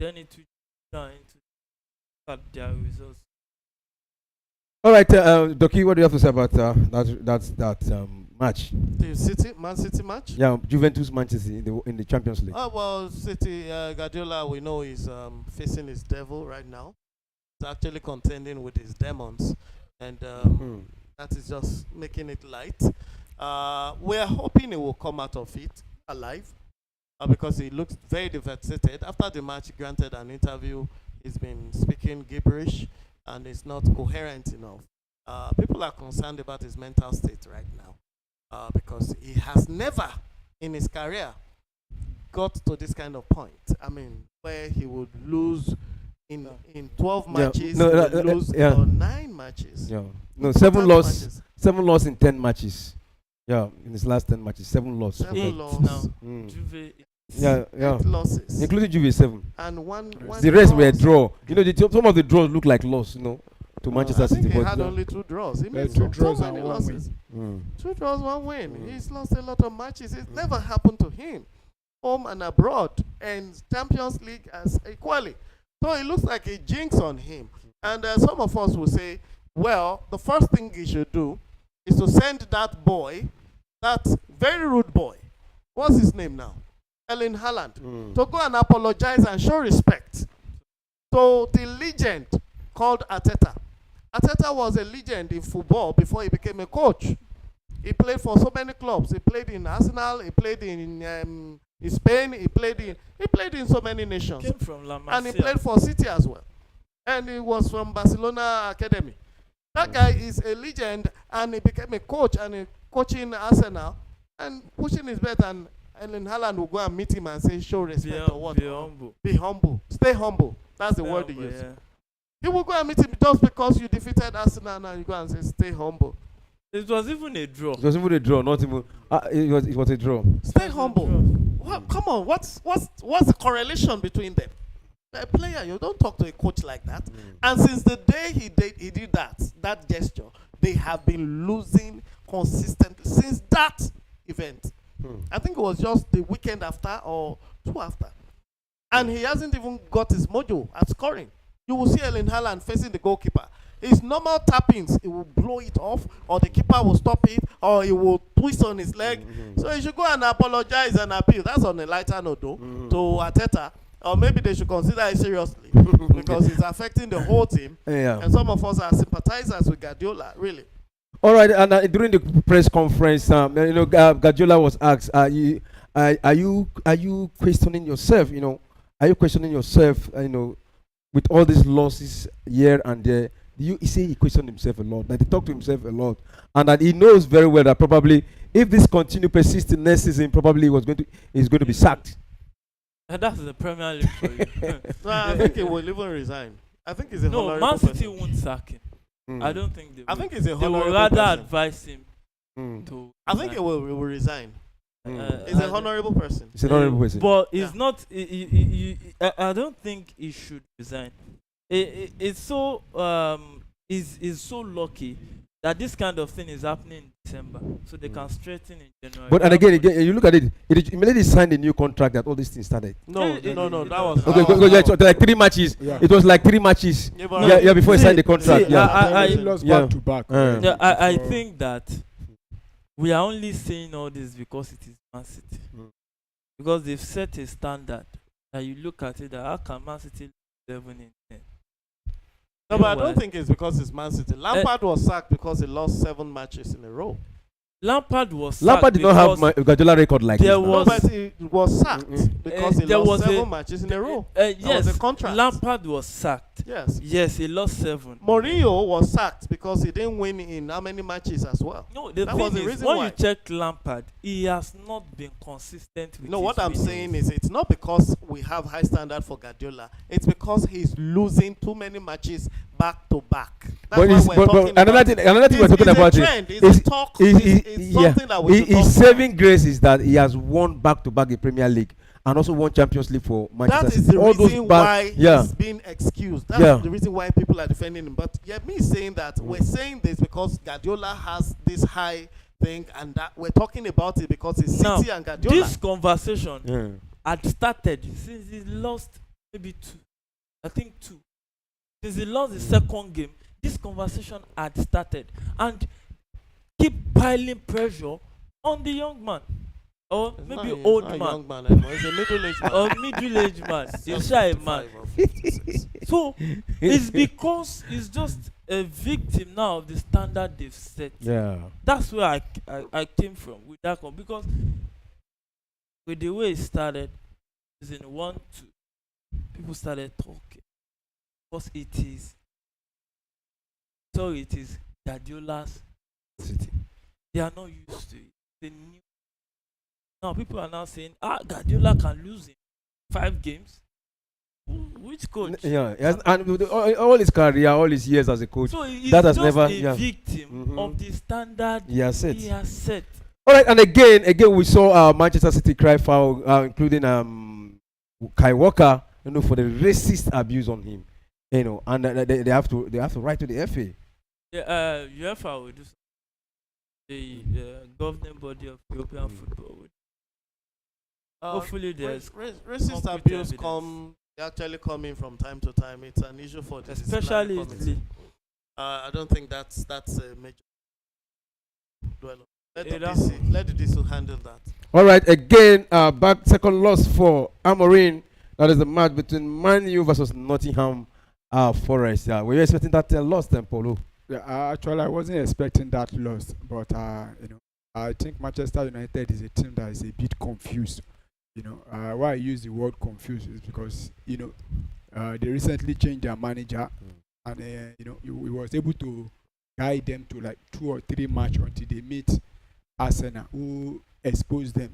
then it will turn into their results. All right, Doki, what do you have to say about that match? The Man City match? Yeah, Juventus Manchester in the Champions League. Oh well, City Guardiola we know is facing his devil right now. He's actually contending with his demons, and that is just making it light. We are hoping he will come out of it alive, because he looks very devastated. After the match, he granted an interview. He's been speaking gibberish, and it's not coherent enough. People are concerned about his mental state right now, because he has never in his career got to this kind of point. I mean, where he would lose in 12 matches, lose 9 matches. Yeah, no, 7 loss in 10 matches. Yeah, in his last 10 matches, 7 loss. 7 loss. Now, Juve Yeah, yeah. 8 losses. Including Juve 7. And one The rest were draws. draw. You know, some of the draws look like loss, you know, to Manchester I think City. he But had yeah. only 2 draws. He made 2 so draws many and 1 win. losses. Mm. 2 draws, 1 win. He's lost a lot of matches. It never happened to him, home and abroad, and Champions League as equally. So it looks like a jinx on him. And some of us will say, well, the first thing he should do is to send that boy, that very rude boy, what's his name now? Erling Haaland, to go and apologize and show respect to the legend called Arteta. Arteta was a legend in football before he became a coach. He played for so many clubs. He played in Arsenal. He played in Spain. He played in so many nations. Came from La And he Masia. played for City as well. And he was from Barcelona Academy. That guy is a legend, and he became a coach and he coaching Arsenal and pushing his bet. And Erling Haaland will go and meet him and say, show respect or what? Be humble. Be humble. Stay humble. That's the Be word he humble, used. yeah. He will go and meet him just because you defeated Arsenal, and you go and say, stay humble. It was even a draw. It was even a draw, not even. It was a draw. Stay It was a humble. draw. Well, come on, what's the correlation between them? A player, you don't talk to a coach like that. And since the day he did that gesture, they have been losing consistently since that event. I think it was just the weekend after or 2 after. And he hasn't even got his mojo at scoring. You will see Erling Haaland facing the goalkeeper. His normal tappings, he will blow it off, or the keeper will stop it, or he will twist on his leg. So he should go and apologize and appeal. That's on a lighter note, though, to Arteta. Or maybe they should consider it seriously because it's affecting the whole team. Yeah. And some of us are sympathizers with Guardiola, really. All right, and during the press conference, you know, Guardiola was asked, "Are you questioning yourself? You know, are you questioning yourself? You know, with all these losses here and there." He said he questioned himself a lot. Like he talked to himself a lot, and that he knows very well that probably if this persisting next season, probably he's going to be sacked. And that's the Premier League for you. No, I think he will even resign. I think he's a No, honorable Man City person. won't sack him. I don't think they will. I think he's a They will honorable rather person. advise him Mm. to. I think he will resign. He's I a honorable person. He's an honorable person. But it's Yeah. not. I don't think he should resign. It's so is so lucky that this kind of thing is happening in December, so they can straighten in January. But and again, you look at it. Immediately signed a new contract that all these things started. No, It- no, it- that was. Okay, so like 3 matches. Yeah. It was like 3 matches. Yeah, but- Yeah, before he See, signed the contract. see, Yeah. I- He lost yeah. back to back. Yeah, I So- think that we are only saying all this because it is Man City. Because they've set a standard that you look at it that how can Man City lose 7 in 10? No, but I don't Meanwhile, think it's because it's Man City. Lampard was sacked because he lost 7 matches in a row. Lampard was Lampard sacked did not have because my Guardiola record like there this. now. No, was- but he was sacked because he there lost was 7 a- matches in a row. yes, was a contract. Lampard was sacked. Yes. Yes, he lost 7. Mourinho was sacked because he didn't win in how many matches as well. No, the That was thing the is, reason when why. you check Lampard, he has not been consistent with No, his what I'm winning. saying is it's not because we have high standard for Guardiola. It's because he's losing too many matches back to back. That's But, why it's, we're but talking another about thing, it. another thing we're talking It's about a is trend. It's a talk. It's something that we should talk his about. saving grace is that he has won back-to-back in Premier League and also won Champions League for Manchester That is City. the All those reason back- why yeah. he's being excused. That's Yeah. the reason why people are defending him. But yeah, me saying that we're saying this because Guardiola has this high thing, and that we're talking about it because it's City Now, and Guardiola. this conversation Yeah. had started since he lost maybe 2. I think 2. Since he lost the second game, this conversation had started and keep piling pressure on the young man or It's maybe not- it's old not a man young man anymore. He's a middle-aged man. or middle-aged man. He's shy man. 55 or 56. So it's because he's just a victim now of the standard they've set. Yeah. That's where I came from with that one, because with the way it started, is in 1-2, people started talking because it is Guardiola's City. They are not used to it. They knew. Now people are now saying, Guardiola can lose in 5 games. Which coach? Yeah. Yes, and with all his career, all his years as a coach, So he's that has just never- a yeah. victim Mhm. of the standard he has said. he has set. All right, and again, we saw Manchester City cry foul, including Kai Walker, for the racist abuse on him, and they have to write to the FA. Yeah, UEFA will do the governing body of European football. Hopefully, there's Racist concrete abuse evidence. actually coming from time to time. It's an issue for the Especially disciplinary committee. I don't think that's a major dwell. Let the DC handle that. All right, again, back second loss for Amorim. That is the match between Man U versus Nottingham Forest. Yeah, were you expecting that loss then, Paulo? Yeah, actually, I wasn't expecting that loss, but I think Manchester United is a team that is a bit confused. Why I use the word confused is because they recently changed their manager, and he was able to guide them to like 2 or 3 matches until they meet Arsenal, who exposed them.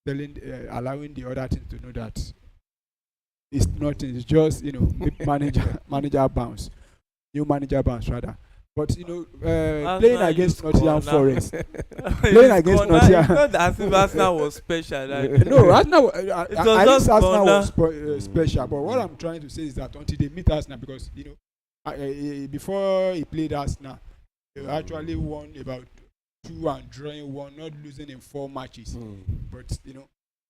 Telling, allowing the other team to know that it's nothing. It's just manager bounce, new manager bounce rather. But playing against Nottingham Forest, playing against Nottingham. It's not as if Arsenal was special. Like, No, Arsenal. At least Arsenal was special. But what I'm trying to say is that until they meet Arsenal, because before he played Arsenal, they actually won about 2 and drawing 1, not losing in 4 matches. But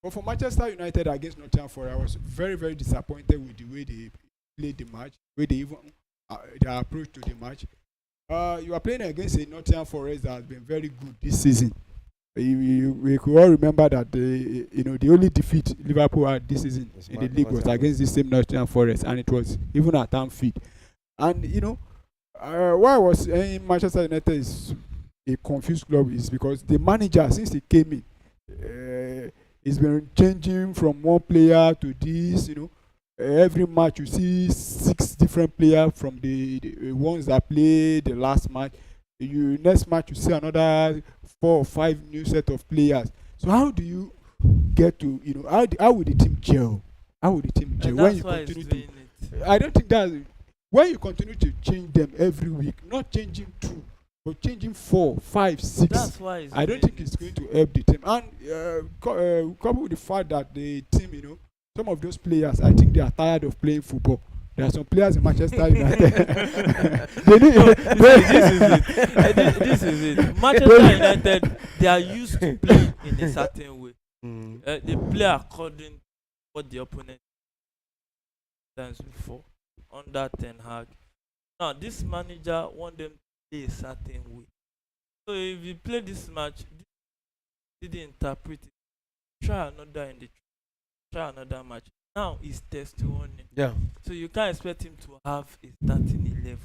but for Manchester United against Nottingham Forest, I was very, very disappointed with the way they played the match, way they even their approach to the match. You are playing against a Nottingham Forest that has been very good this season. We could all remember that the only defeat Liverpool had this season in the league was against the same Nottingham Forest, and it was even at Anfield. And why I was saying Manchester United is a confused club is because the manager, since he came in, he's been changing from one player to this. Every match you see 6 different players from the ones that played the last match. Next match you see another 4 or 5 new set of players. So how do you get to how will the team gel? How will the team gel when you continue to? I don't think that when you continue to change them every week, not changing 2, but changing 4, 5, 6. That's why I don't think it's going to help the team. And coupled with the fact that the team, some of those players, I think they are tired of playing football. There are some players in Manchester United. This is it. Manchester United, they are used to playing in a certain way. They play according to what the opponent times before under Ten Hag. Now this manager want them to play a certain way. So if you play this match, didn't interpret it, try another match. Now it's testimony. Yeah. So you can't expect him to have a starting 11.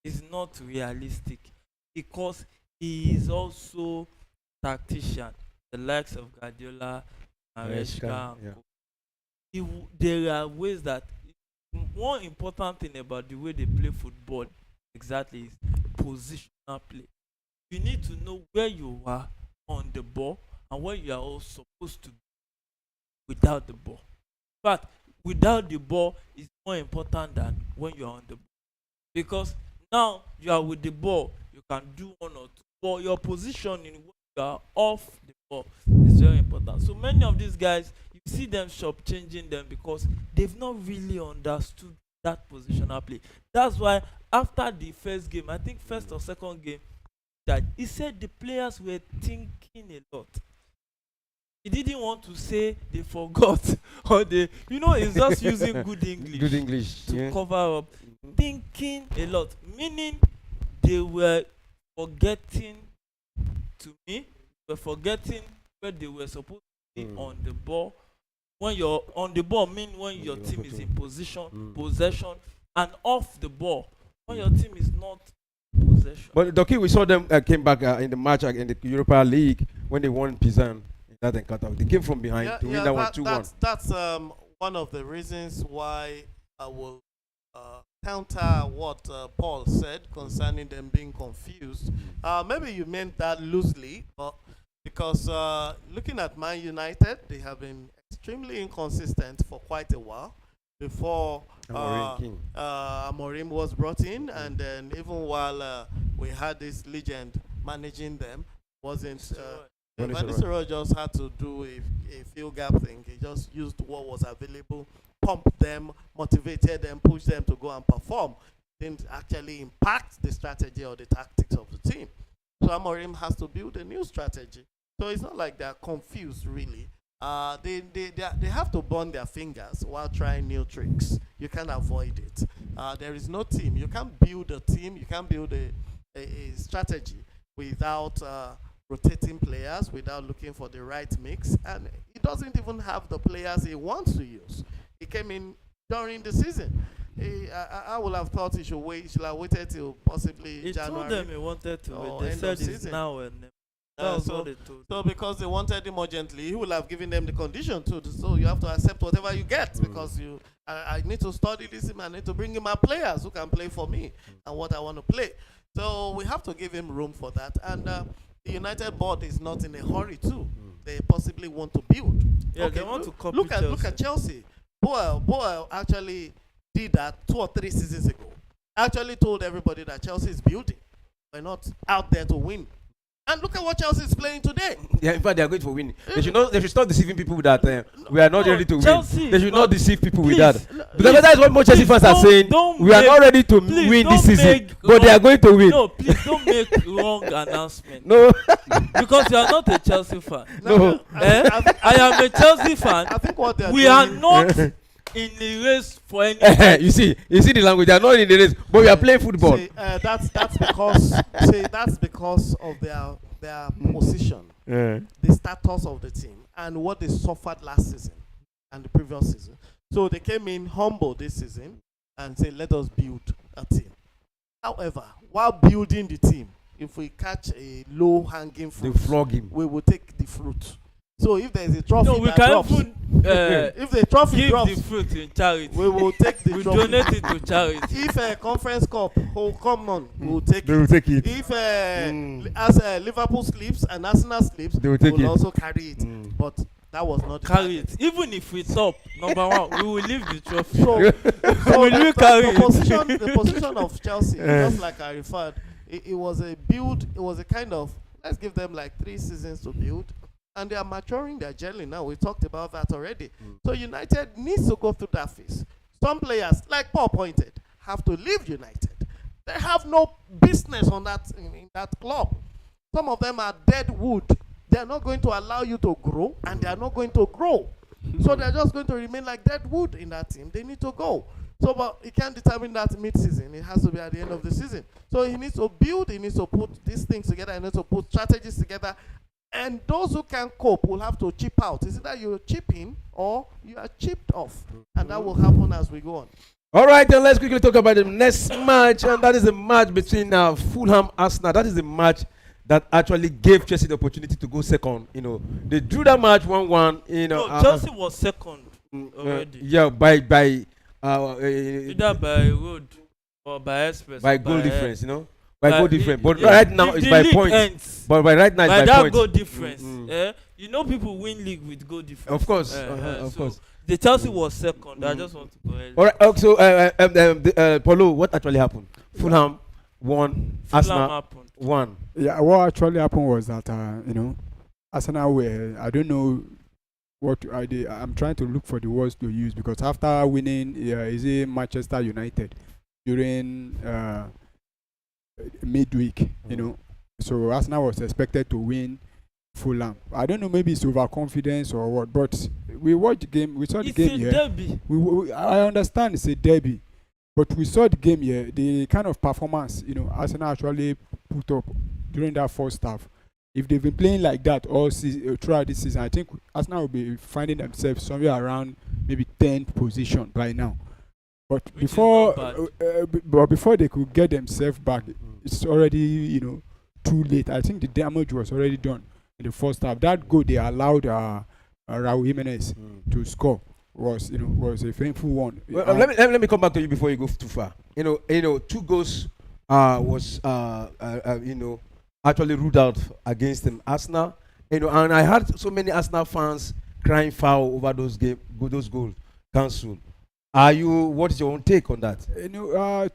It's not realistic because he is also tactician, the likes of Guardiola, Maresca. Yeah. There are ways that one important thing about the way they play football exactly is positional play. You need to know where you are on the ball and where you are all supposed to be without the ball. But without the ball is more important than when you are on the ball. Because now you are with the ball, you can do 1 or 2. But your position in when you are off the ball is very important. So many of these guys, you see them changing them because they've not really understood that positional play. That's why after the first game, I think first or second game, that he said the players were thinking a lot. He didn't want to say they forgot or he's just using good English to cover up. Thinking a lot, meaning they were forgetting where they were supposed to be on the ball. When you're on the ball, mean when your team is in possession, and off the ball when your team is not in possession. But Doki, we saw them came back in the match in the Europa League when they won Pizan. That encounter. They came from behind to win that 1-2-1. That's one of the reasons why I will counter what Paul said concerning them being confused. Maybe you meant that loosely, but because looking at Man United, they have been extremely inconsistent for quite a while before Amorim was brought in, and then even while we had this legend managing them. wasn't. Van Van Nistelrooy. Nistelrooy just had to do a field gap thing. He just used what was available, pumped them, motivated them, pushed them to go and perform. Didn't actually impact the strategy or the tactics of the team. So Amorim has to build a new strategy. So it's not like they're confused really. They have to burn their fingers while trying new tricks. You can't avoid it. There is no team. You can't build a team. You can't build a strategy without rotating players, without looking for the right mix. And he doesn't even have the players he wants to use. He came in during the season. I would have thought he should wait. He should have waited till possibly He January. told them he wanted to or wait. They end said of it's season. now and then. That was what they told. So because they wanted him urgently, he will have given them the condition to. So you have to accept whatever you get because I need to study this team. I need to bring in my players who can play for me and what I want to play. So we have to give him room for that. And the United board is not in a hurry too. They possibly want to build. Yeah, they want to copy look at Chelsea. Boyle actually did that 2 or 3 seasons ago. Actually told everybody that Chelsea is building. We're not out there to win. And look at what Chelsea is playing today. Yeah, in fact, they are going for winning. They should stop deceiving people that we are not ready to Chelsea, win. They should not deceive people with please, that. Because that is what most Chelsea fans are saying. We are not ready to win this season, but they are going to win. No, please don't make wrong announcement. No, Because you are not a Chelsea fan. no. I am a Chelsea fan. I think what they are We doing, are not in the race for any. you see the language. They are not in the race, but we are playing football. See, that's because of their position, the status of the team, and what they suffered last season and the previous season. So they came in humble this season and said, "Let us build a team." However, while building the team, if we catch a low-hanging They fruit, flog him. we will take the fruit. So if there is a trophy No, we that can drops, even if the trophy give drops, the fruit in charity. we will take the We trophy. donate it to charity. If a conference cup will come on, we will take They it. will take it. If as Liverpool sleeps and Arsenal sleeps, They will take will it. also carry it. But that was not the Carry target. it. Even if we top number one, we will leave the trophy. So, Will you carry it? the position of Chelsea, just like I referred, it was a build. It was a kind of, let's give them like 3 seasons to build, and they are maturing. They're gelling now. We talked about that already. So United needs to go through that phase. Some players, like Paul pointed, have to leave United. They have no business on that in that club. Some of them are dead wood. They are not going to allow you to grow, and they are not going to grow. So they're just going to remain like dead wood in that team. They need to go. So, but he can't determine that mid-season. It has to be at the end of the season. So he needs to build. He needs to put these things together. He needs to put strategies together. And those who can cope will have to chip out. Is it that you're chipping or you are chipped off? And that will happen as we go on. All right, then let's quickly talk about the next match, and that is the match between Fulham Arsenal. That is the match that actually gave Chelsea the opportunity to go second. You know, they drew that match 1-1. You know, No, Chelsea was second already. Yeah, by Either by road or by express. by or goal air. difference, you know, by goal difference. But yeah. right now If it's the by league points. ends But right now by it's by that points. goal difference, you know people win league with goal difference. Of course, So course. the Chelsea was second. I just want to go ahead. All right. So, Paulo, what actually happened? Fulham won. Arsenal happened. won. Yeah, what actually happened was that Arsenal were, I don't know what I'm trying to look for the words to use, because after winning is it Manchester United during midweek, so Arsenal was expected to win Fulham. I don't know, maybe it's overconfidence or what, but we watched the game. We saw the game here. It's a derby. I understand it's a derby, but we saw the game here. The kind of performance Arsenal actually put up during that first half. If they've been playing like that all throughout this season, I think Arsenal will be finding themselves somewhere around maybe 10th position by now. But Which is not before they could get themselves back, it's already too late. I think the damage was already done in the first half. That goal they allowed Raul Jimenez to score was a painful one. Well, let me come back to you before you go too far. 2 goals was actually ruled out against Arsenal. And I heard so many Arsenal fans crying foul over those goals cancelled. What is your own take on that?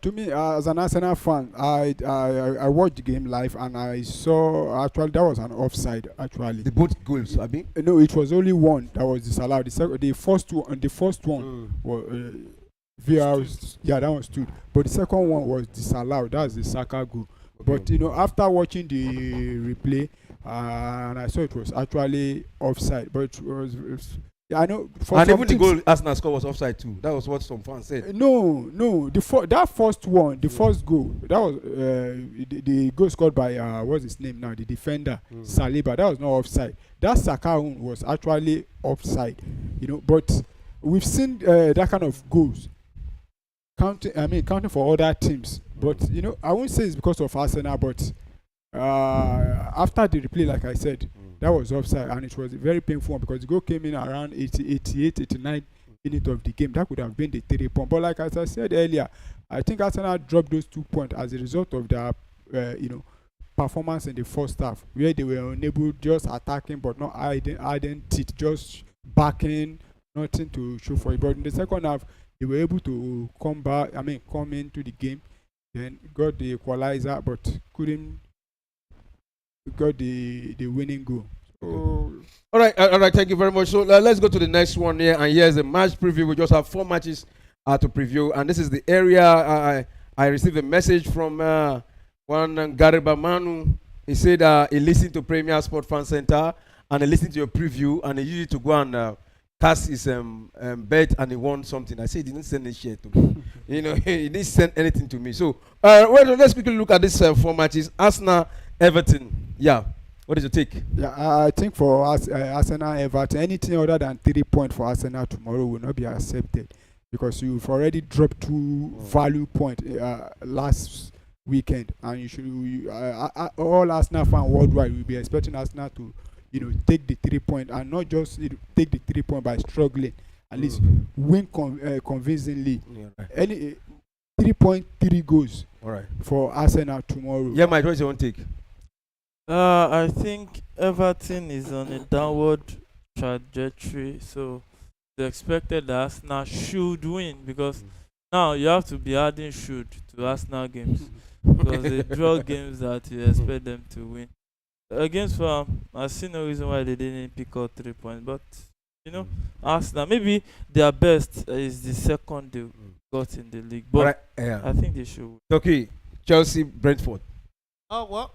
To me, as an Arsenal fan, I watched the game live and I saw actually that was an offside. Actually, The both goals, I mean. no, it was only one that was disallowed. The first one was VR. Yeah, that one stood, but the second one was disallowed. That's the Saka goal. But after watching the replay, and I saw it was actually offside, but it was yeah, I know. And even the goal Arsenal score was offside too. That was what some fans said. No, that first one, the first goal, that was the goal scored by what's his name now, the defender Saliba. That was not offside. That Saka one was actually offside. But we've seen that kind of goals counting for other teams. But I won't say it's because of Arsenal, but after the replay, like I said, that was offside, and it was a very painful one because the goal came in around 88, 89 minutes of the game. That could have been the 3 point. But like as I said earlier, I think Arsenal dropped those 2 points as a result of their performance in the first half, where they were unable, just attacking but not adding teeth, just backing, nothing to show for it. But in the second half, they were able to come into the game, then got the equalizer, but couldn't got the winning goal. So, all right. Thank you very much. So let's go to the next one here, and here's a match preview. We just have 4 matches to preview, and this is the area I received a message from one Gariba Manu. He said he listened to Premier Sport Fan Center and he listened to your preview, and he used to go and cast his bet, and he won something. I said he didn't send any share to me. He didn't send anything to me. So let's quickly look at these 4 matches. Arsenal, Everton. Yeah, what is your take? Yeah, I think for us, Arsenal, Everton, anything other than 3 points for Arsenal tomorrow will not be accepted because you've already dropped 2 value points last weekend, and you should all Arsenal fans worldwide will be expecting Arsenal to take the 3 points, and not just take the 3 points by struggling, at least win convincingly. Yeah, right. Any 3.3 goals All right. for Arsenal tomorrow. Yeah, Mike, what's your own take? I think Everton is on a downward trajectory, so they expected that Arsenal should win because now you have to be adding should to Arsenal games because they draw games that you expect them to win. Against Fulham, I see no reason why they didn't pick up 3 points, but Arsenal, maybe their best is the second they got in the league, but I think they should win. Okay, Chelsea, Brentford. Oh, well.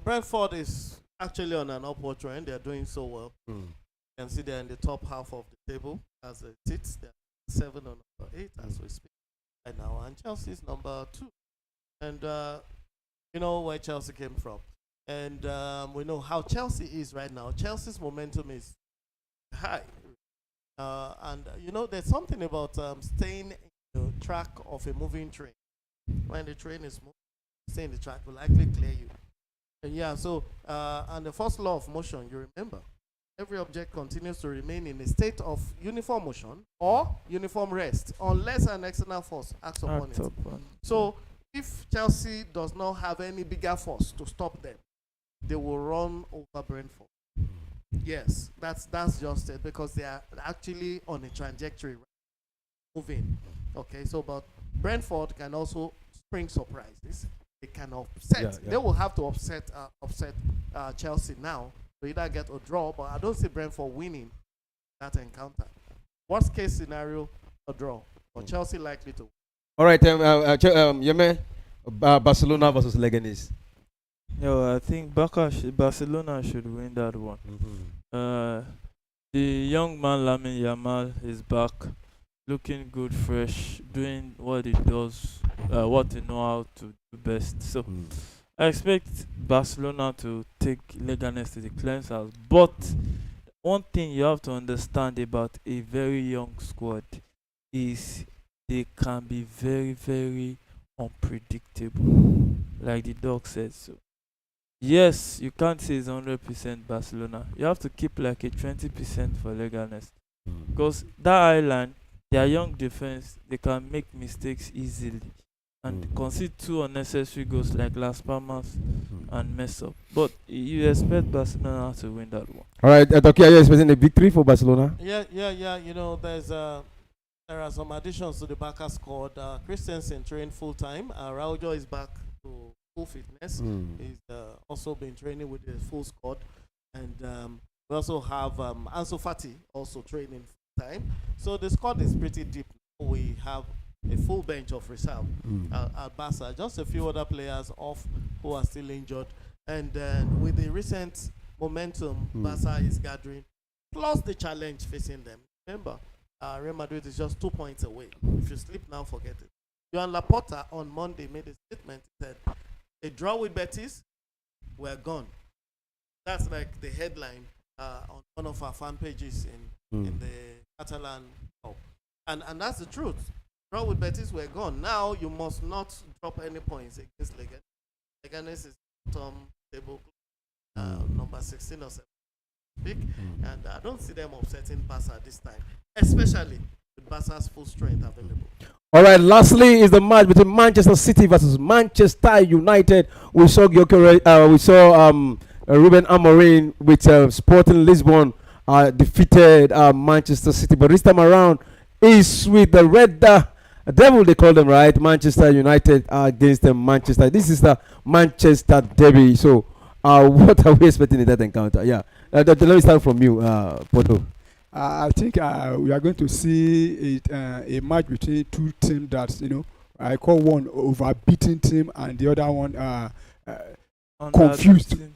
Brentford is actually on an upward trend. They're doing so well. You can see they're in the top half of the table as it sits. They're 7 or number 8 as we speak right now. And Chelsea is number 2. And you know where Chelsea came from. And we know how Chelsea is right now. Chelsea's momentum is high. And there's something about staying in the track of a moving train. When the train is moving, stay in the track will likely clear you. And and the first law of motion, you remember, every object continues to remain in a state of uniform motion or uniform rest unless an external force acts upon it. So if Chelsea does not have any bigger force to stop them, they will run over Brentford. Yes, that's just it, because they are actually on a trajectory moving. Okay, so but Brentford can also spring surprises. They can upset. They will have to upset Chelsea now to either get a draw, but I don't see Brentford winning that encounter. Worst case scenario, a draw, but Chelsea likely to. All right, Yeme, Barcelona versus Leganes. I think Barcelona should win that one. The young man Lamine Yamal is back, looking good, fresh, doing what he does, what they know how to do best. So I expect Barcelona to take Leganes to the cleansers. But one thing you have to understand about a very young squad is they can be very, very unpredictable, like the dog said. So yes, you can't say it's 100% Barcelona. You have to keep like a 20% for Leganes, because that island, their young defense, they can make mistakes easily and concede 2 unnecessary goals like Las Palmas and mess up. But you expect Barcelona to win that one. All right, okay, are you expecting a victory for Barcelona? Yeah. There's There are some additions to the Barca squad. Christensen trained full time. Araujo is back to full fitness. He's also been training with the full squad. And we also have Ansu Fati also training full time. So the squad is pretty deep. We have a full bench of reserve at Barca. Just a few other players off who are still injured. And with the recent momentum Barca is gathering, plus the challenge facing them. Remember, Real Madrid is just 2 points away. If you sleep now, forget it. Joan Laporta on Monday made a statement. He said, a draw with Betis, we're gone. That's like the headline on one of our fan pages in the Catalan Cup. And that's the truth. Draw with Betis, we're gone. Now you must not drop any points against Leganes. Leganes is bottom table, number 16 or 17. And I don't see them upsetting Barca this time, especially with Barca's full strength available. All right, lastly is the match between Manchester City versus Manchester United. We saw Ruben Amorim with Sporting Lisbon defeated Manchester City, but this time around is with the Red Devil, they call them, right? Manchester United against Manchester. This is the Manchester derby. So, what are we expecting in that encounter? Yeah, let me start from you, Poto. I think we are going to see a match between two teams that I call one overbeaten team and the other one confused team.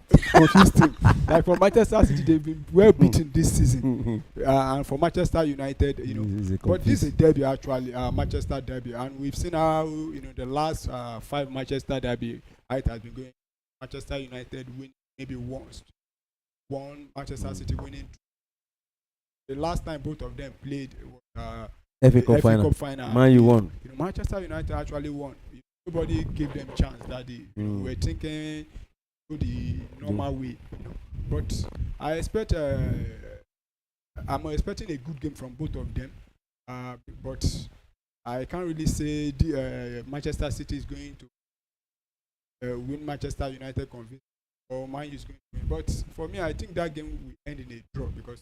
Like for Manchester City, they've been well beaten this season, and for Manchester United, but this is a derby actually, Manchester derby, and we've seen how the last 5 Manchester derby has been going. Manchester United win maybe once, one Manchester City winning. The last time both of them played was FA Cup final. Man, you won. Manchester United actually won. Nobody gave them chance that day. We were thinking the normal way, but I expect I'm expecting a good game from both of them, but I can't really say Manchester City is going to win Manchester United convincingly or Man U is going to win. But for me, I think that game will end in a draw because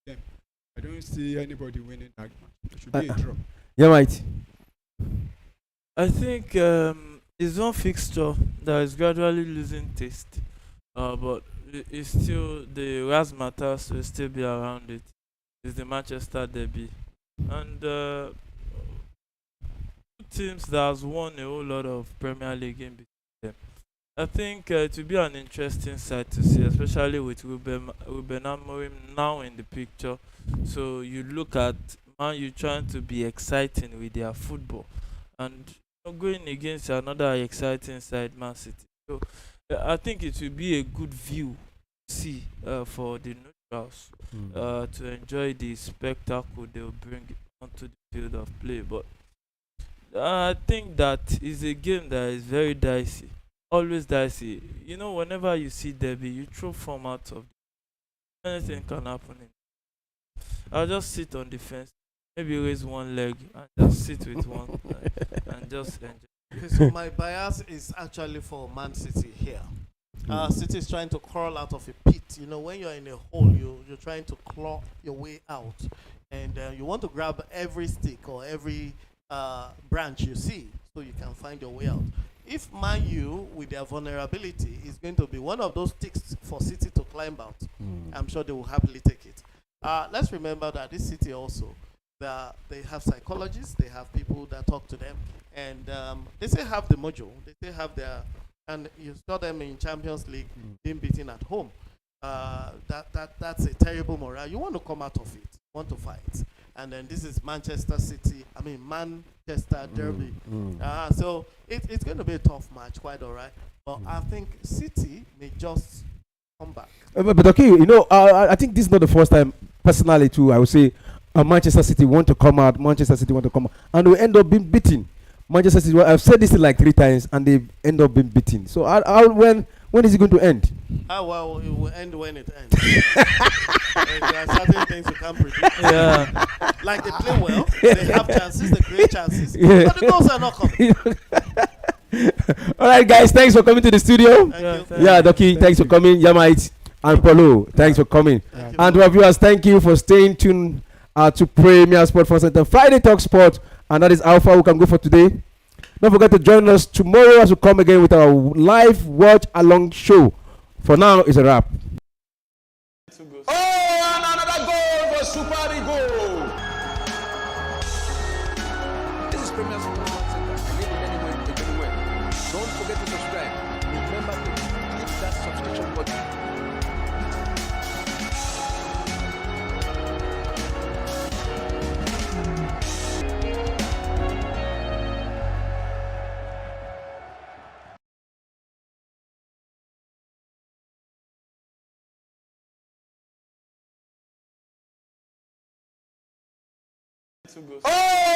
I don't see anybody winning that match. It should be a draw. Yeah, right. I think it's one fixture that is gradually losing taste, but it's still the razzmatazz will still be around it. It's the Manchester derby, and two teams that has won a whole lot of Premier League in between them. I think it will be an interesting sight to see, especially with Ruben Amorim now in the picture. So you look at Man U trying to be exciting with their football, and going against another exciting side, Man City. So I think it will be a good view to see for the neutrals to enjoy the spectacle they will bring onto the field of play. But I think that is a game that is very dicey, always dicey. Whenever you see derby, you throw form out of it. Anything can happen. I'll just sit on the fence. Maybe raise one leg and just sit with one and just enjoy. Okay, so my bias is actually for Man City here. City is trying to crawl out of a pit. When you're in a hole, you're trying to claw your way out, and you want to grab every stick or every branch you see so you can find your way out. If Man U, with their vulnerability, is going to be one of those sticks for City to climb out, I'm sure they will happily take it. Let's remember that this City also, they have psychologists, they have people that talk to them, and they still have the mojo, they still have and you saw them in Champions League being beaten at home. That's a terrible morale. You want to come out of it, you want to fight, and then this is Manchester derby. So it's going to be a tough match, quite all right, but I think City may just come back. But okay, I think this is not the first time, personally too, I would say Manchester City want to come out, and we end up being beaten. Manchester City, I've said this like 3 times, and they end up being beaten. So when is it going to end? Well, it will end when it ends. There are certain things you can't predict. Yeah. Like they play well, they have chances, they create chances, but the goals are not coming. All right, guys, thanks for coming to the studio. Thank you. Yeah, Doki, thanks for coming. Yamite and Paulo, thanks for coming. And to our viewers, thank you for staying tuned to Premier Sport Fun Center Friday Talk Sport, and that is how far we can go for today. Don't forget to join us tomorrow as we come again with our live watch along show. For now, it's a wrap. Oh, and another goal for Super Eagles. This is Premier Sport Center. Anywhere. Don't forget to subscribe. Remember to click that subscription button. To go. Oh!